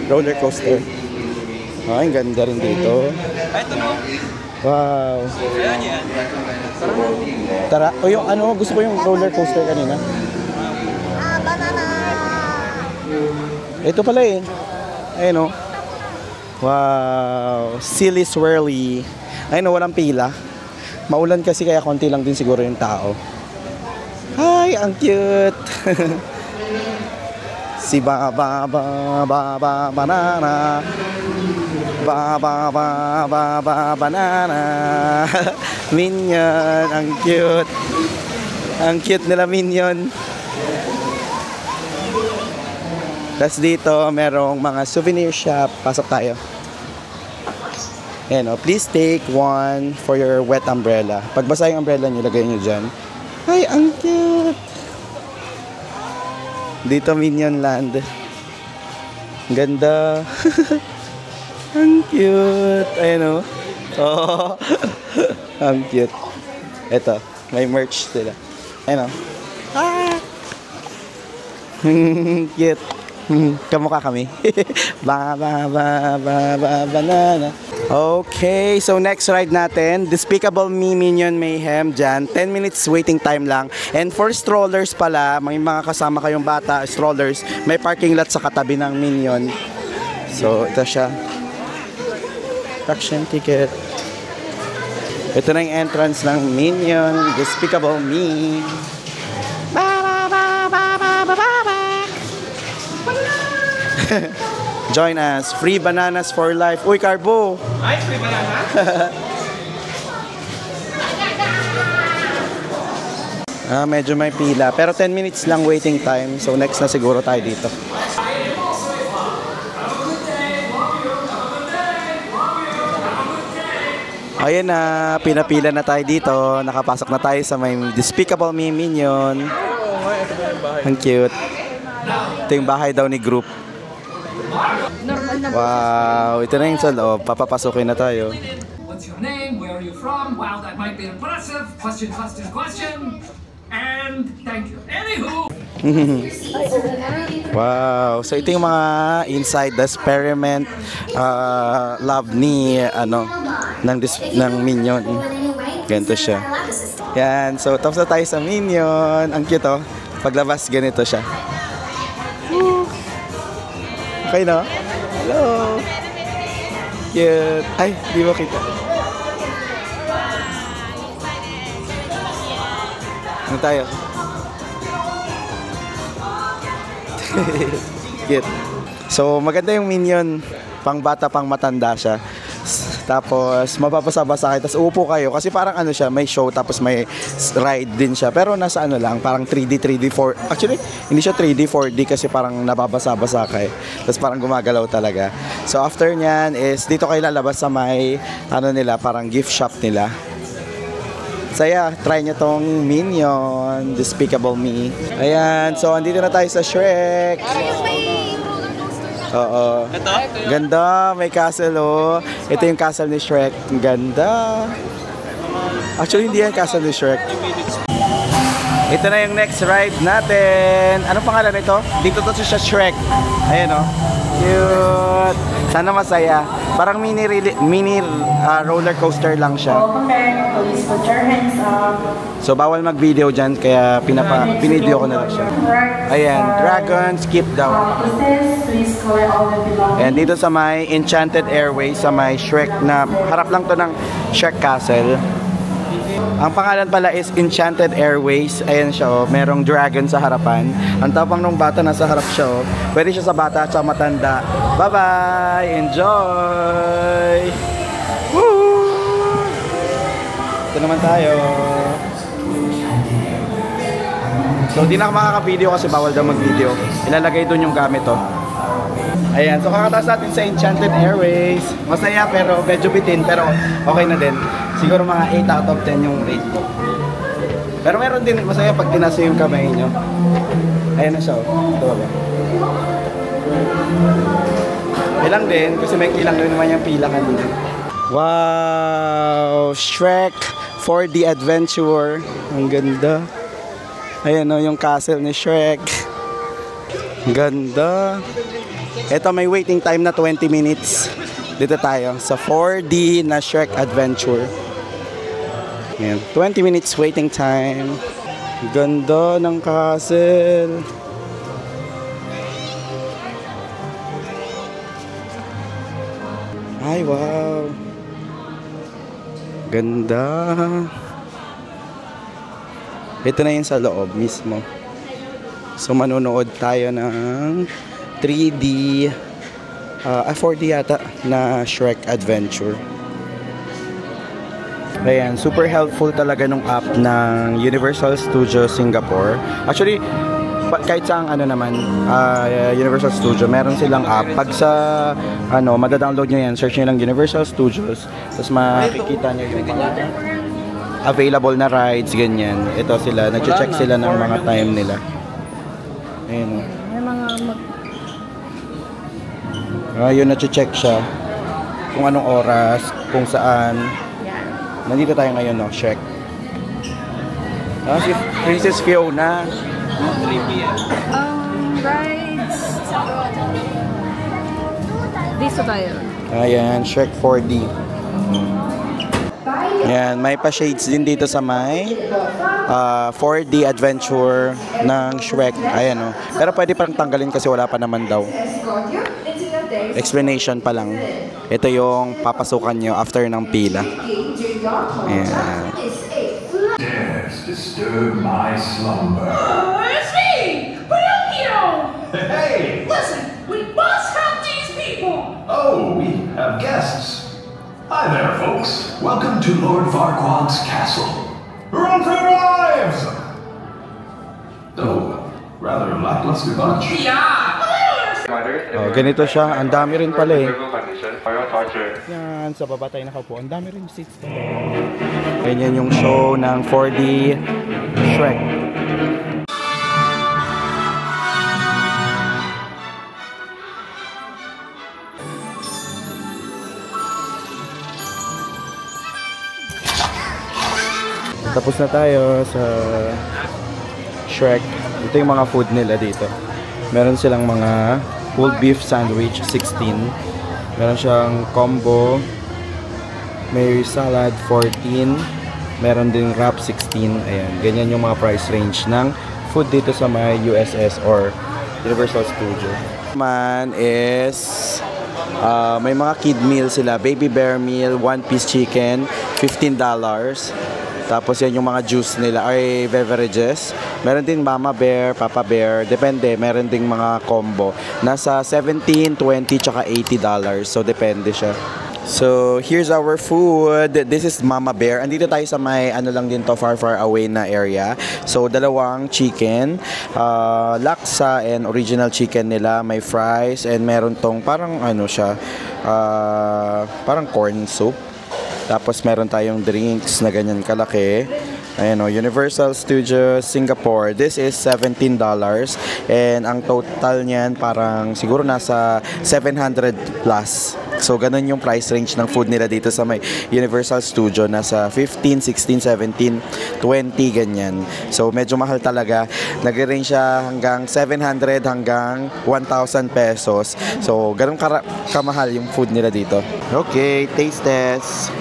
roller coaster. Ay, ang ganda rin dito. Wow. Tara. O yung ano, gusto ko yung roller coaster kanina. Banana. Ito pala eh. Ayun o. Wow. Silly swirly. Ayun o, walang pila. Maulan kasi kaya konti lang din siguro yung tao. Hi, ang cute. Si banana. Banana. Minion, ang cute. Ang cute nila Minion. Tapos dito, merong mga souvenir shop. Pasok tayo. Ayan o, please take one for your wet umbrella. Pag basa yung umbrella nyo, lagay nyo dyan. Ay, ang cute! Dito, Minion Land. Ganda. Ang cute. Ayan o. Oh. Ang cute. Ito. May merch sila. Ayun o. Cute. Kamukha kami. Banana. Okay, so next ride natin, Despicable Me Minion Mayhem dyan. 10 minutes waiting time lang. And for strollers pala, may mga kasama kayong bata, strollers, may parking lot sa katabi ng Minion. So, ito siya. Attraction ticket. Ito na yung entrance ng Minion, Despicable Me. Join us. Free bananas for life. Uy, Carbo! Ay, free banana? Medyo may pila. Pero 10 minutes lang waiting time. So next na siguro tayo dito. Ayun na, pinapila na tayo dito. Nakapasok na tayo sa may Despicable Me Minion. Ang cute. Ito yung bahay daw ni Group. Wow, ito na yung sa loob. Papapasukin na tayo. What's your name? Where are you from? Wow, that might be impressive. Question. And thank you. Anywho. Wow, so ito yung mga inside the experiment lab ni ng Minion. Ganito siya. Yan, so tapos na tayo sa Minion. Ang cute oh. Paglabas ganito siya. Okay no? Hello. Cute. Ay, di mo kita. Ano tayo? Cute. So, maganda yung Minion. Pang bata, pang matanda siya. Tapos, mapapasabasa kayo. Tapos, uupo kayo. Kasi parang ano siya, may show. Tapos, may ride din siya. Pero, nasa ano lang, parang 3D, 4D. Actually, hindi siya 3D, 4D kasi parang nababasa-basa kayo. Tapos, parang gumagalaw talaga. So, after nyan is, dito kayo lalabas sa may, ano nila, parang gift shop nila. Saya, try nyo tong Minion, Despicable Me. Ayan, so andito na tayo sa Shrek. Oo. Ito? Ganda, may castle oh. Ito yung castle ni Shrek. Ganda. Actually, hindi yan castle ni Shrek. Ito na yung next ride natin. Anong pangalan nito? Dito to sa Shrek. Ayan oh. Cute. Sana masaya. Parang mini roller coaster lang siya. Please put your hands up. So bawal mag-video dyan kaya pinideo ko na lang siya. Ayan, dragon skip down. Please collect all the belongings. And dito sa may Enchanted Airways, sa may Shrek na harap lang to ng Shrek Castle. Ang pangalan pala is Enchanted Airways. Ayan siya oh, merong dragon sa harapan. Ang tapang nung bata nasa harap siya oh. Pwede siya sa bata at sa matanda. Bye-bye! Enjoy! Woo! Ito naman tayo. So di na makaka-video kasi bawal daw mag-video. Ilalagay doon yung gamit oh. Ayan, so kakataas natin sa Enchanted Airways. Masaya pero medyo bitin pero okay na din. Siguro mga 8 out of 10 yung rate ko. Pero meron din masaya pag tinasa yung kamay nyo. Ayan na siya oh. Ito ba? Ilang din kasi may ilang din naman yung pila kanina. Wow! Shrek 4D Adventure. Ang ganda. Ayan o, yung castle ni Shrek. Ang ganda. Ito may waiting time na 20 minutes. Dito tayo sa 4D na Shrek Adventure. Ayan, 20 minutes waiting time. Ganda ng castle. Ay, wow. Ganda. Ito na yung sa loob mismo. So, manonood tayo ng 3D, 4D yata, na Shrek Adventure. Ayan, super helpful talaga nung app ng Universal Studios Singapore. Actually, kahit sa Universal Studio, meron silang app. Pag sa, madadownload nyo yan, search nyo lang Universal Studios, tapos makikita nyo yung mga available na rides, ganyan. Ito sila, nag-check sila ng mga time nila. Ayun o. Ayun, nag-check siya kung anong oras, kung saan. Nandito tayo ngayon, no, Shrek. Si Princess Fiona. 3 p.m. Rides. Dito tayo. Ayan, Shrek 4D. Ayan, may pa-shades din dito sa may 4D adventure ng Shrek. Ayan, oh. Pero pwede parang tanggalin kasi wala pa naman daw. Explanation pa lang. Ito yung papasukan nyo after ng pila. Ayan. Dares disturb my slumber. It's me, Pinocchio! Hey! Listen, we must help these people! Oh, we have guests. Hi there, folks. Welcome to Lord Farquaad's castle. Wrong arrives! Oh, rather lackluster bunch. Yeah! Oh, ganito siya. Ang dami rin pala eh. Yan, sa baba tayo nakaupo. Ang dami rin seats pala. Ganyan yung show ng 4D Shrek. Tapos na tayo sa Shrek. Ito yung mga food nila dito. Meron silang mga pulled beef sandwich, 16. Meron siyang combo. May salad, 14. Meron din wrap, 16. Ayan, ganyan yung mga price range ng food dito sa mga USS or Universal Studio. Man is may mga kid meal sila. Baby bear meal, 1-piece chicken, $15. Tapos yan yung mga juice nila ay beverages. Meron din mama bear, papa bear, depende. Meron ding mga combo. Nasa $17, $20, tsaka $80. So depende siya. So here's our food. This is mama bear. Andito tayo sa may ano lang din to, far away na area. So dalawang chicken, laksa and original chicken nila. May fries and meron tong parang ano siya, parang corn soup. Tapos meron tayong drinks na ganyan kalaki. Ayan o, Universal Studios Singapore. This is $17. And ang total niyan parang siguro nasa 700 plus. So ganun yung price range ng food nila dito sa may Universal Studio. Nasa 15, 16, 17, 20 ganyan. So medyo mahal talaga. Nag-range siya hanggang 700 hanggang 1,000 pesos. So ganun kamahal yung food nila dito. Okay, taste test.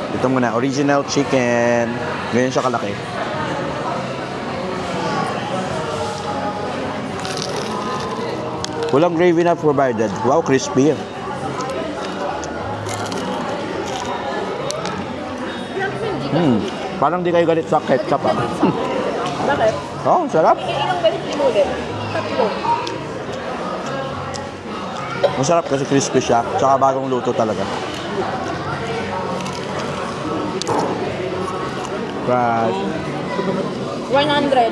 Ito muna, original chicken. Ganyan siya kalaki. Walang gravy na provided. Wow, crispy. Parang di kayo galit sa ketchup ah. Bakit? Oh, sarap. Ilang beses limulit? Tatlo. Masarap kasi crispy siya. Tsaka bagong luto talaga. Right. 100.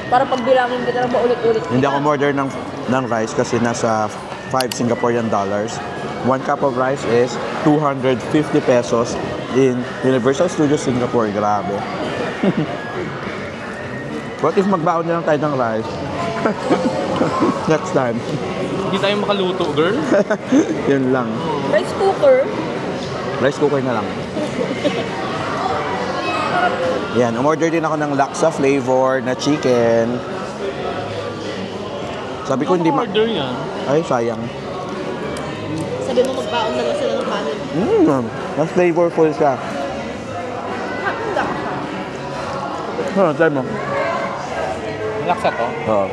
Para pagbilangin kita na paulit-ulit. Hindi ako order ng rice kasi nasa 5 Singaporean dollars. 1 cup of rice is 250 pesos in Universal Studios Singapore. Grabe. What if magbaon na lang tayo ng rice? Next time. Hindi tayo makaluto, girl. Yun lang. Rice cooker. Rice cooker na lang. Yan, umorder din ako ng laksa flavor na chicken. Sabi ko hindi order yan. Ay, sayang. Sabi mo magbaon na lang sila ng kanin. Mas flavorful siya. Handa ka siya. Try mo. Laksa to? Oo.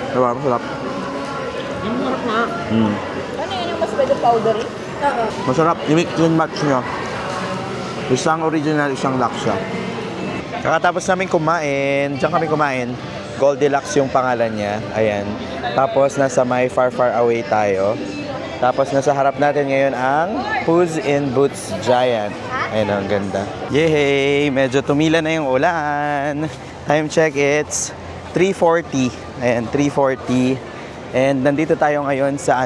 Diba, masarap. Yung marap nga. Ano yun yung mas pwede powdery? Oo. Masarap. I-mix and match nyo. Isang original, isang laksa. Kakatapos namin kumain. Diyan kami kumain. Goldilocks yung pangalan niya. Ayan. Tapos nasa may far away tayo. Tapos nasa harap natin ngayon ang Puss in Boots Giant. Ayan, ang ganda. Yay! Medyo tumila na yung ulan. Time check, it's 3:40. Ayan, 3:40. And nandito tayo ngayon sa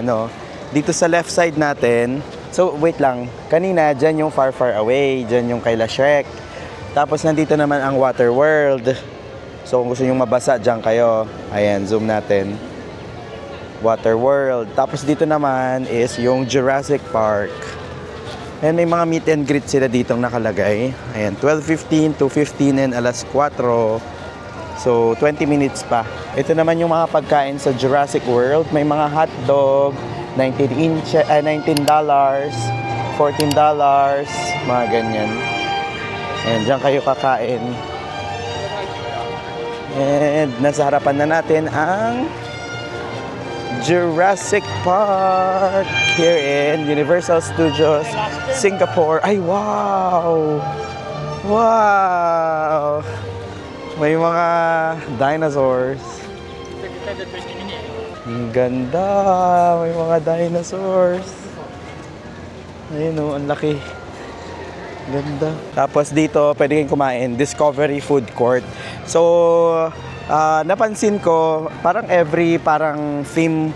dito sa left side natin. So, wait lang. Kanina, dyan yung far away. Dyan yung kaila Shrek. Tapos, nandito naman ang Water World. So, kung gusto nyo mabasa, dyan kayo. Ayan, zoom natin. Water World. Tapos, dito naman is yung Jurassic Park. Ayan, may mga meet and greet sila ditong nakalagay. Ayan, 12:15, 2:15, and alas 4. So, 20 minutes pa. Ito naman yung mga pagkain sa Jurassic World. May mga hotdog, $19, $14, mga ganyan. Ayan, dyan kayo kakain. And nasa harapan na natin ang Jurassic Park here in Universal Studios, Singapore. Ay, wow! Wow! May mga dinosaurs. Ang ganda! May mga dinosaurs. Ayun o, ang laki. Ganda. Tapos dito, pwede kayong kumain. Discovery Food Court. So, napansin ko, parang theme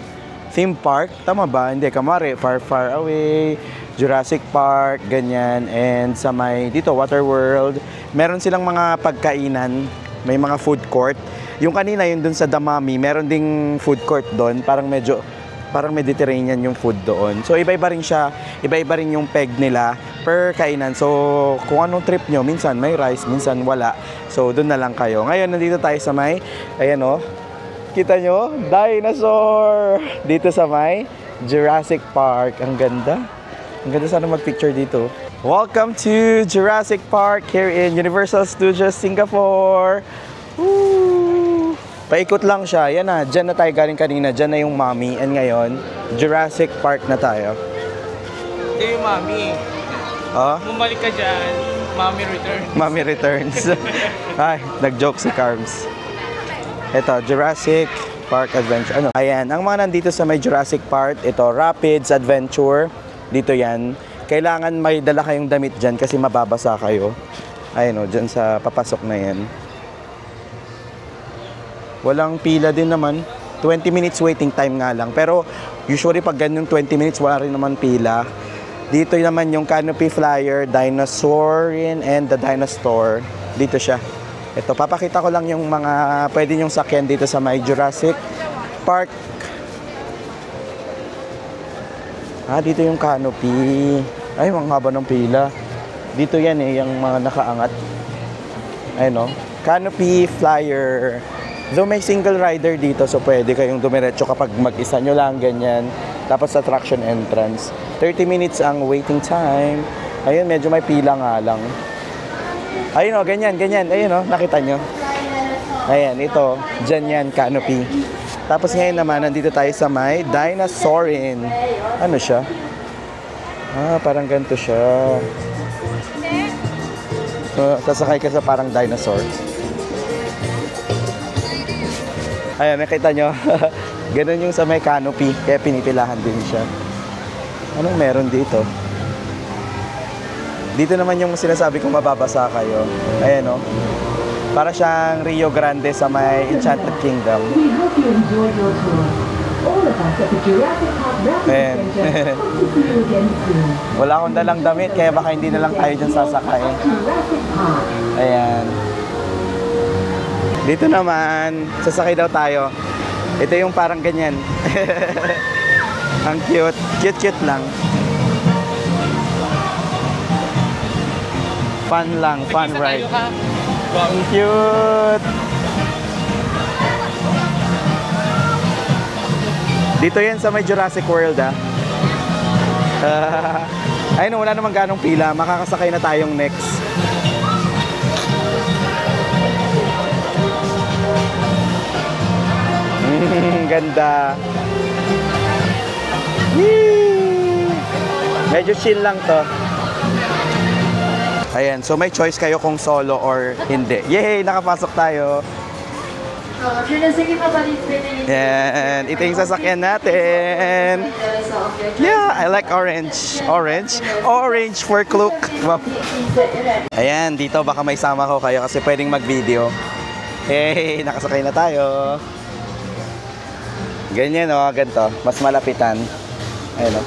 park. Tama ba? Hindi, Kamari, Far Far Away, Jurassic Park, ganyan. And sa may, dito, Water World. Meron silang mga pagkainan. May mga food court. Yung kanina, yun dun sa Damami, meron ding food court doon. Parang Mediterranean yung food doon. So, iba-iba rin siya. Iba-iba rin yung peg nila per kainan. So, kung anong trip nyo, minsan may rice, minsan wala. So, doon na lang kayo. Ngayon, nandito tayo sa may, ayan o, kita nyo, dinosaur! Dito sa may Jurassic Park. Ang ganda. Ang ganda, sana mag-picture dito. Welcome to Jurassic Park here in Universal Studios, Singapore. Woo! Paikot lang siya. Yan na, dyan na tayo galing kanina. Dyan na yung mommy. And ngayon, Jurassic Park na tayo. Ito yung mommy. Oh? Bumalik ka dyan, mommy returns. Mommy returns. Ay, nag-joke si Carbs. Ito, Jurassic Park Adventure. Ano? Ayan, ang mga nandito sa may Jurassic Park, ito, Rapids Adventure. Dito yan. Kailangan may dala kayong damit dyan kasi mababasa kayo. Ayun o, dyan sa papasok na yan. Walang pila din naman. 20 minutes waiting time nga lang. Pero usually pag ganyan 20 minutes, wala rin naman pila. Dito naman yung Canopy Flyer, Dinosaurin, and the Dinosaur. Dito siya. Ito, papakita ko lang yung mga pwede nyong sakyan dito sa may Jurassic Park. Dito yung Canopy. Ay, ang haba ng pila. Dito yan yung mga nakaangat. Ayun o. Canopy Flyer. Though may single rider dito, so pwede kayong dumiretso kapag mag-isa nyo lang, ganyan. Tapos attraction entrance. 30 minutes ang waiting time. Ayun, medyo may pila nga lang. Ayun o, ganyan. Ayun o, nakita nyo. Ayan, ito. Dyan yan, Canopy. Tapos ngayon naman, nandito tayo sa may Dinosaurin. Ano siya? Parang ganito siya. Sasakay ka sa parang dinosaur. Ayan, nakita nyo. Ganun yung sa may Canopy. Kaya pinipilahan din siya. Anong meron dito? Dito naman yung sinasabi kong mababasa kayo. Ayan o. Para siyang Rio Grande sa may Enchanted Kingdom. We hope you enjoyed your tour. All of us at the Jurassic Park Rapid Center hope to see you again soon. Wala akong dalang damit, kaya baka hindi na lang tayo dyan sasakay. Jurassic Park. Ayan. Dito naman, sasakay daw tayo. Ito yung parang ganyan. Ang cute. Cute lang. Fun lang, fun ride. Ang cute. Dito yan sa may Jurassic World ayun, wala namang ganong pila. Makakasakay na tayong next. Ganda. Whee! Medyo chill lang to. Ayan, so may choice kayo kung solo or hindi. Yay! Nakapasok tayo. Yan, ito yung sasakyan natin. Yeah, I like orange. Orange for Klook. Ayan, dito baka may sama ko kayo kasi pwedeng mag-video. Hey, nakasakay na tayo. Ganyan o, ganito. Mas malapitan. Ayun o.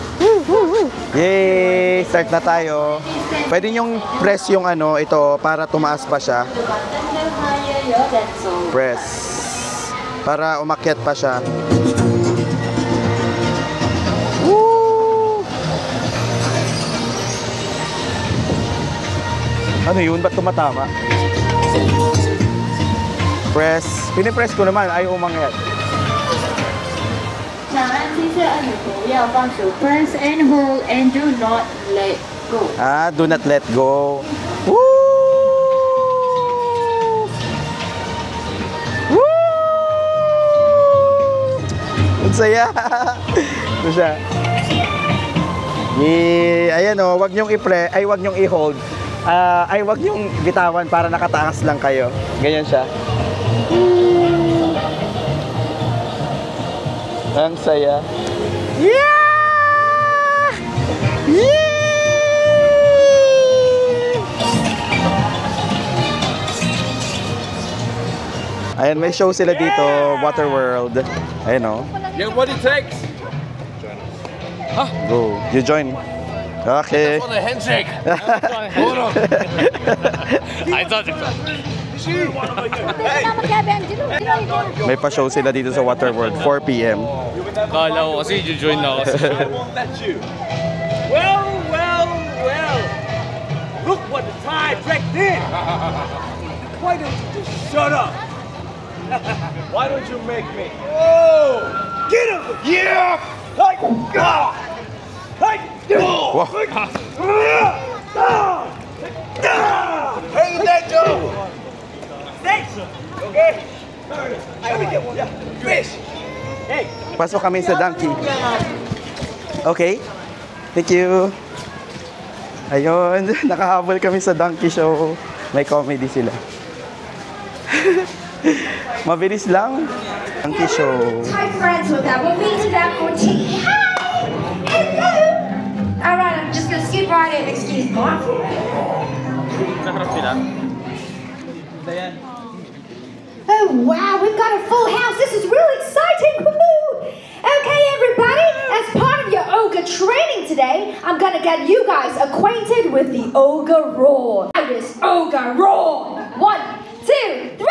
Yay! Start na tayo. Pwede nyong press yung ito para tumaas pa siya. Press. Para umakyat pa siya. Woo! Ano yun? Ba't tumatama? Press. Pinipress ko naman. Ayaw umangyat. Press and hold and do not let go. Ah, do not let go. Woo! Woo! Ang saya. Ito siya. Ayan o, wag niyong wag niyong i-hold. Wag niyong bitawan para nakataas lang kayo. Ganyan siya. Ang saya. Yeah! Yeah! Ayan, may show sila dito, Waterworld. Ayan o. Yeah, what it takes. Go, you join. Okay. a handshake. I thought it. May pa-show sila dito sa Waterworld, 4 p.m. Kala ko kasi join na ako. Well. Look what the tide dragged in. Why don't you just shut up? Why don't you make me? Oh! Get him! Yeah! Like, ah! Like, Wow. Hang that Joe! Thanks! Okay? I will get one. Yeah. Fish! Hey! Pasok kami sa donkey. Okay. Thank you. Ayun, nakahabol kami sa donkey show. May comedy sila. Mabilis lang. Donkey show. Hi friends, with that, we'll be to that for tea. Hi! Hello! Alright, I'm just gonna skip right in. Excuse me. Oh wow, we've got a full house. This is really exciting. Woohoo! Okay, everybody, as part of your ogre training today, I'm gonna get you guys acquainted with the ogre roar. This ogre roar. 1, 2, 3.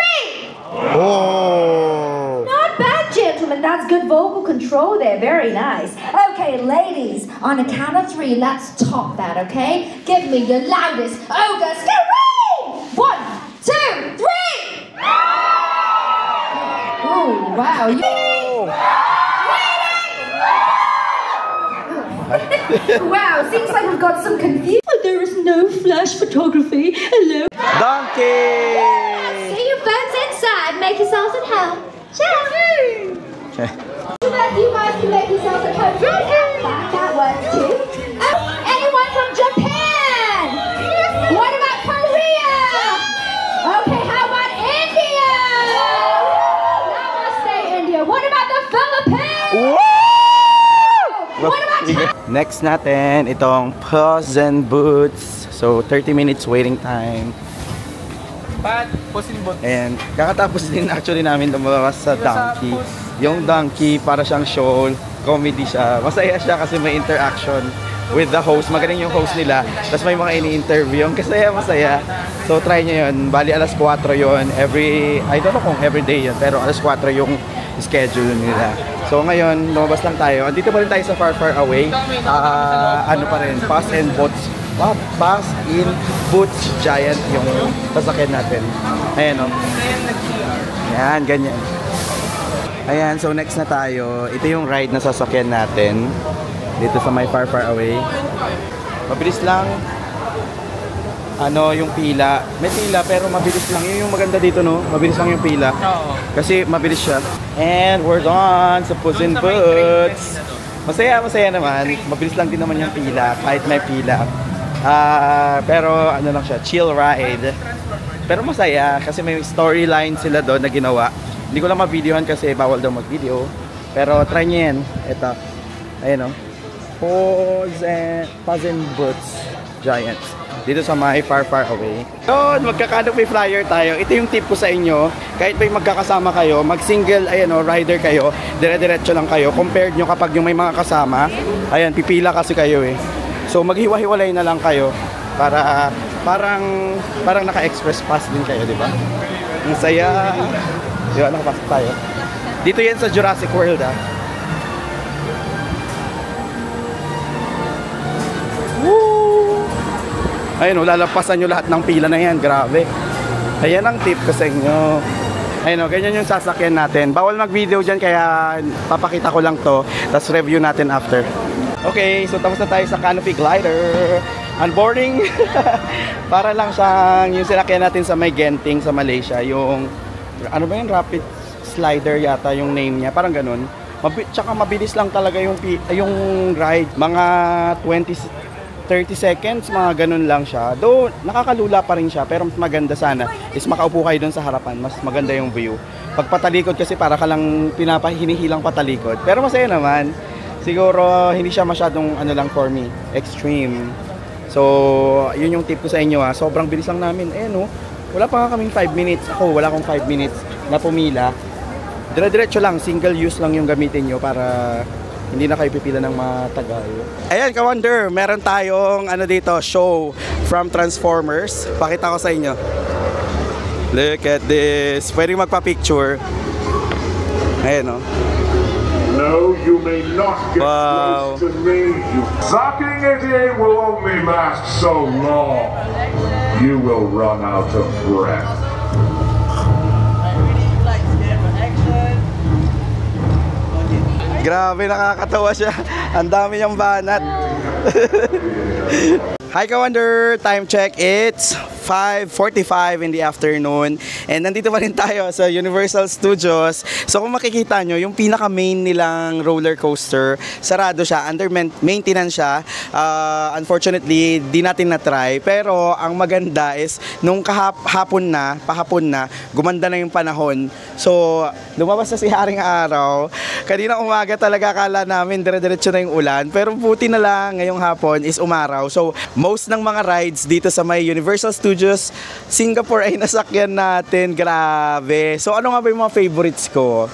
Oh! Not bad, gentlemen. That's good vocal control there. Very nice. Okay, ladies, on a count of 3, let's top that, okay? Give me your loudest ogre scream! 1, 2, 3! Oh, wow. Wow, seems like we've got some confusion. There is no flash photography. Hello. Donkey! See your phones inside. Make yourselves at home. Ciao. Okay. You guys can make yourselves at home. That works too. Anyone from Japan? What about Korea? Okay, how about India? Namaste, India. What about the Philippines? What about China? Next natin, itong Puss in Boots. So, 30 minutes waiting time. Puss in Boots. And kakatapos din actually namin lumabas sa donkey. Yung donkey, para siyang show, comedy siya. Masaya siya kasi may interaction with the host. Magaling yung host nila. Tapos may mga ini-interview. Yung masaya. So try nyo yun. Bali alas 4 yun. I don't know kung everyday yun. Pero alas 4 yung schedule nila. So ngayon, lumabas lang tayo. Andito pa rin tayo sa Far Far Away. Ano pa rin, Puss in Boots. Wow, Puss in Boots Giant yung sasakyan natin. Ayan o. Ayan, ganyan. Ayan, so next na tayo. Ito yung ride na sasakyan natin. Dito sa may Far Far Away. Mabilis lang. Ano, yung pila. May pila pero mabilis lang. Yun yung maganda dito, no? Mabilis lang yung pila. Kasi mabilis siya. And we're done sa Puss in Boots. Masaya naman. Mabilis lang din naman yung pila. Kahit may pila. Pero ano lang siya, chill ride. Pero masaya kasi may storyline sila doon na ginawa. Hindi ko lang ma-videohan kasi bawal daw mag-video. Pero try nyo yan. Ito. Ayan o. Puss in Boots Giants. Dito sa may Far Far Away. Yun, magkakanong may flyer tayo. Ito yung tip ko sa inyo. Kahit may magkakasama kayo, mag-single, ayan o, rider kayo, dire-diretso lang kayo. Compared nyo kapag yung may mga kasama, ayan, pipila kasi kayo eh. So maghiwa-hiwalay na lang kayo para parang naka-express pass din kayo, di ba? Ang saya. Di ba, nakapasok tayo. Dito yan sa Jurassic World, ah. Woo! Ayun, lalampasan nyo lahat ng pila na yan. Grabe. Ayan ang tip ko sa inyo. Ayun, ganyan yung sasakyan natin. Bawal mag-video dyan, kaya papakita ko lang to. Tapos review natin after. Okay, so tapos na tayo sa Canopy Glider. Unboarding. Para lang siyang yung sinakyan natin sa may Genting sa Malaysia. Yung, ano ba yun? Rapid Slider yata yung name niya. Parang ganun. Tsaka mabilis lang talaga yung ride. Mga 30 seconds, mga ganun lang siya. Though, nakakalula pa rin siya, pero mas maganda sana is makaupo kayo dun sa harapan. Mas maganda yung view. Pag patalikod kasi para ka lang hinihinilang patalikod. Pero masaya naman. Siguro, hindi siya masyadong ano lang for me, extreme. So, yun yung tip ko sa inyo ha. Sobrang bilis lang namin. Eh no, wala pa nga kaming 5 minutes. Ako, wala akong 5 minutes na pumila. Dire-diretso lang, single use lang yung gamitin nyo para hindi na kayo pipila ng matagal. Ayan, ka-wonder, meron tayong ano dito, show from Transformers. Pakita ko sa inyo. Look at this. Pwede magpa-picture. Ayan, no? No, you may not get close to me. Sucking it in will only last so long. You will run out of breath. Grabe, nakakatawa siya. Ang dami niyang banat. Hi ka-wonder! Time check, it's 5:45 in the afternoon. And nandito pa rin tayo sa Universal Studios. So kung makikita nyo, yung pinaka-main nilang roller coaster, sarado siya, under maintenance siya. Unfortunately, di natin na-try. Pero ang maganda is, nung pahapon na, gumanda na yung panahon. So, lumabas na si Haring Araw. Kanina umaga talaga akala namin dire-diretso na yung ulan. Pero buti na lang ngayong hapon is umaraw. So, most ng mga rides dito sa may Universal Studios Singapore ay nasakyan natin. Grabe. So ano nga ba yung mga favorites ko?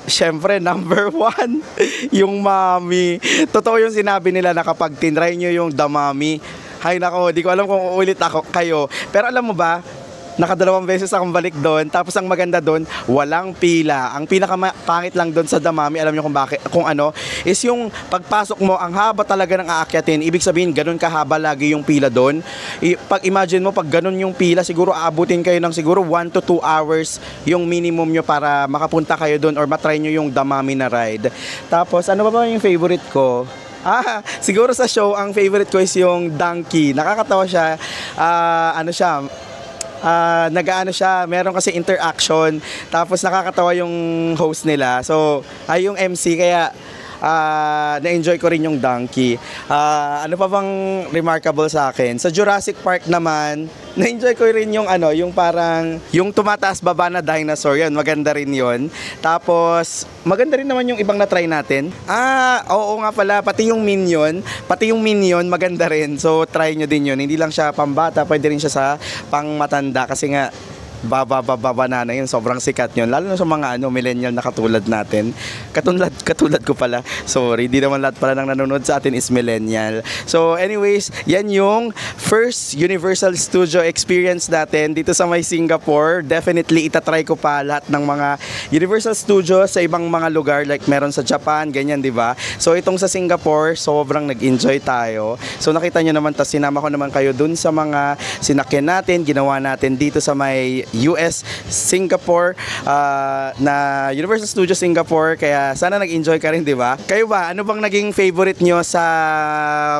Syempre number 1 yung Mami. Totoo yung sinabi nila na kapag tinry nyo yung The Mami, hay nako, di ko alam kung uulit kayo. Pero alam mo ba, nakadalawang beses akong balik doon. Tapos ang maganda doon, walang pila. Ang pinakapangit lang doon sa The Mami, alam niyo kung bakit, kung ano, is yung pagpasok mo, ang haba talaga ng aakyatin. Ibig sabihin, ganun kahaba lagi yung pila doon. Pag imagine mo, pag ganun yung pila, siguro aabutin kayo ng siguro 1 to 2 hours yung minimum nyo para makapunta kayo doon or matry nyo yung The Mami na ride. Tapos, ano ba yung favorite ko? Siguro sa show, ang favorite ko is yung Donkey. Nakakatawa siya. Nag-aano siya, meron kasi interaction, tapos nakakatawa yung host nila. So, yung MC, kaya na-enjoy ko rin yung Donkey. Ano pa bang remarkable sa akin? Sa Jurassic Park naman, na-enjoy ko rin yung yung parang yung tumataas baba na dinosaur, yun, maganda rin yun. Tapos, maganda rin naman yung ibang na-try natin. Oo nga pala, pati yung Minion, maganda rin. So, try nyo din yun. Hindi lang siya pambata, pwede rin siya sa pangmatanda kasi nga, baba na yun, sobrang sikat yun, lalo na sa mga millennial na katulad natin, katulad ko pala, sorry, di naman lahat pala ng nanonood sa atin is millennial. So anyways, yan yung first Universal Studio experience natin dito sa may Singapore. Definitely itatry ko pa lahat ng mga Universal Studios sa ibang mga lugar, like meron sa Japan, ganyan, di ba? So itong sa Singapore, sobrang nag-enjoy tayo. So nakita nyo naman, tas sinama ko naman kayo dun sa mga sinakyan natin, ginawa natin dito sa may US, Singapore, na Universal Studios Singapore. Kaya sana nag-enjoy ka rin, di ba? Kayo ba, ano bang naging favorite nyo sa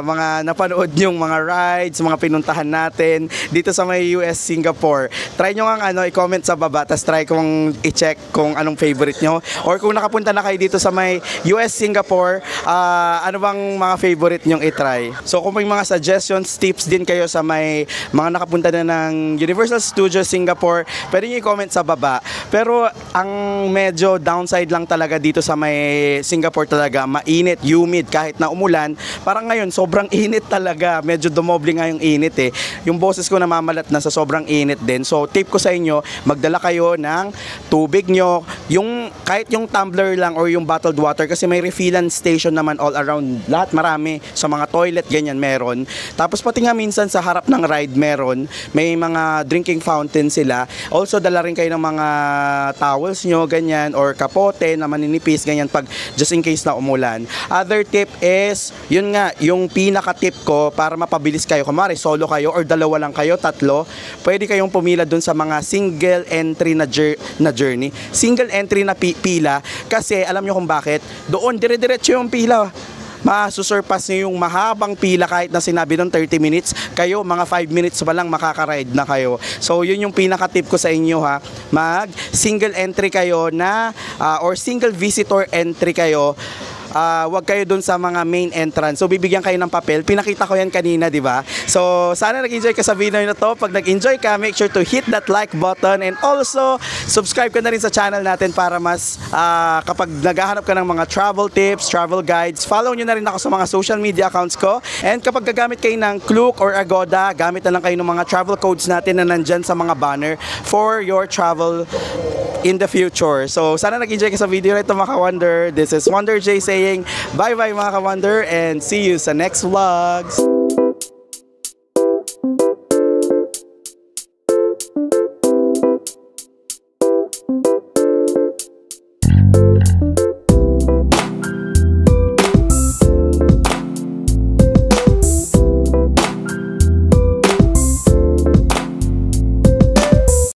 mga napanood nyong mga rides, mga pinuntahan natin dito sa may US, Singapore? Try nyo nga i-comment sa baba, tas try kong i-check kung anong favorite nyo. Or kung nakapunta na kayo dito sa may US, Singapore, ano bang mga favorite nyong i-try? So kung may mga suggestions, tips din kayo sa may mga nakapunta na ng Universal Studios Singapore, pwede nyo i-comment sa baba. Pero ang medyo downside lang talaga dito sa may Singapore talaga, mainit, humid, kahit na umulan. Parang ngayon, sobrang init talaga. Medyo dumoble nga yung init eh. Yung boses ko namamalat na sa sobrang init din. So tip ko sa inyo, magdala kayo ng tubig nyo, kahit yung tumbler lang or yung bottled water, kasi may refillan station naman all around. Lahat marami. Sa mga toilet, ganyan meron. Tapos pati nga minsan sa harap ng ride meron, may mga drinking fountain sila. pila. Also, dala rin kayo ng mga towels nyo, ganyan, or kapote na maninipis, ganyan, pag just in case na umulan. Other tip is, yun nga, yung pinaka-tip ko para mapabilis kayo. Kumari, solo kayo or dalawa lang kayo, tatlo, pwede kayong pumila dun sa mga single entry na journey. Single entry na pila, kasi alam nyo kung bakit, doon dire-diretso yung pila. Masusurpass nyo yung mahabang pila kahit na sinabi ng 30 minutes. Kayo, mga 5 minutes pa lang makaka-ride na kayo. So, yun yung pinaka-tip ko sa inyo ha. Mag single entry kayo na, or single visitor entry kayo. Wag kayo dun sa mga main entrance. So, bibigyan kayo ng papel. Pinakita ko yan kanina, di ba? So, sana nag-enjoy ka sa video na to. Pag nag-enjoy ka, make sure to hit that like button and also, subscribe ka na rin sa channel natin para mas kapag naghahanap ka ng mga travel tips, travel guides, follow nyo na rin ako sa mga social media accounts ko. And kapag gagamit kayo ng Klook or Agoda, gamit na lang kayo ng mga travel codes natin na nandyan sa mga banner for your travel in the future. So, sana nag-enjoy ka sa video na ito, mga ka-Wonder. This is Wonder J saying bye-bye, mga ka-Wonder, and see you sa next vlogs.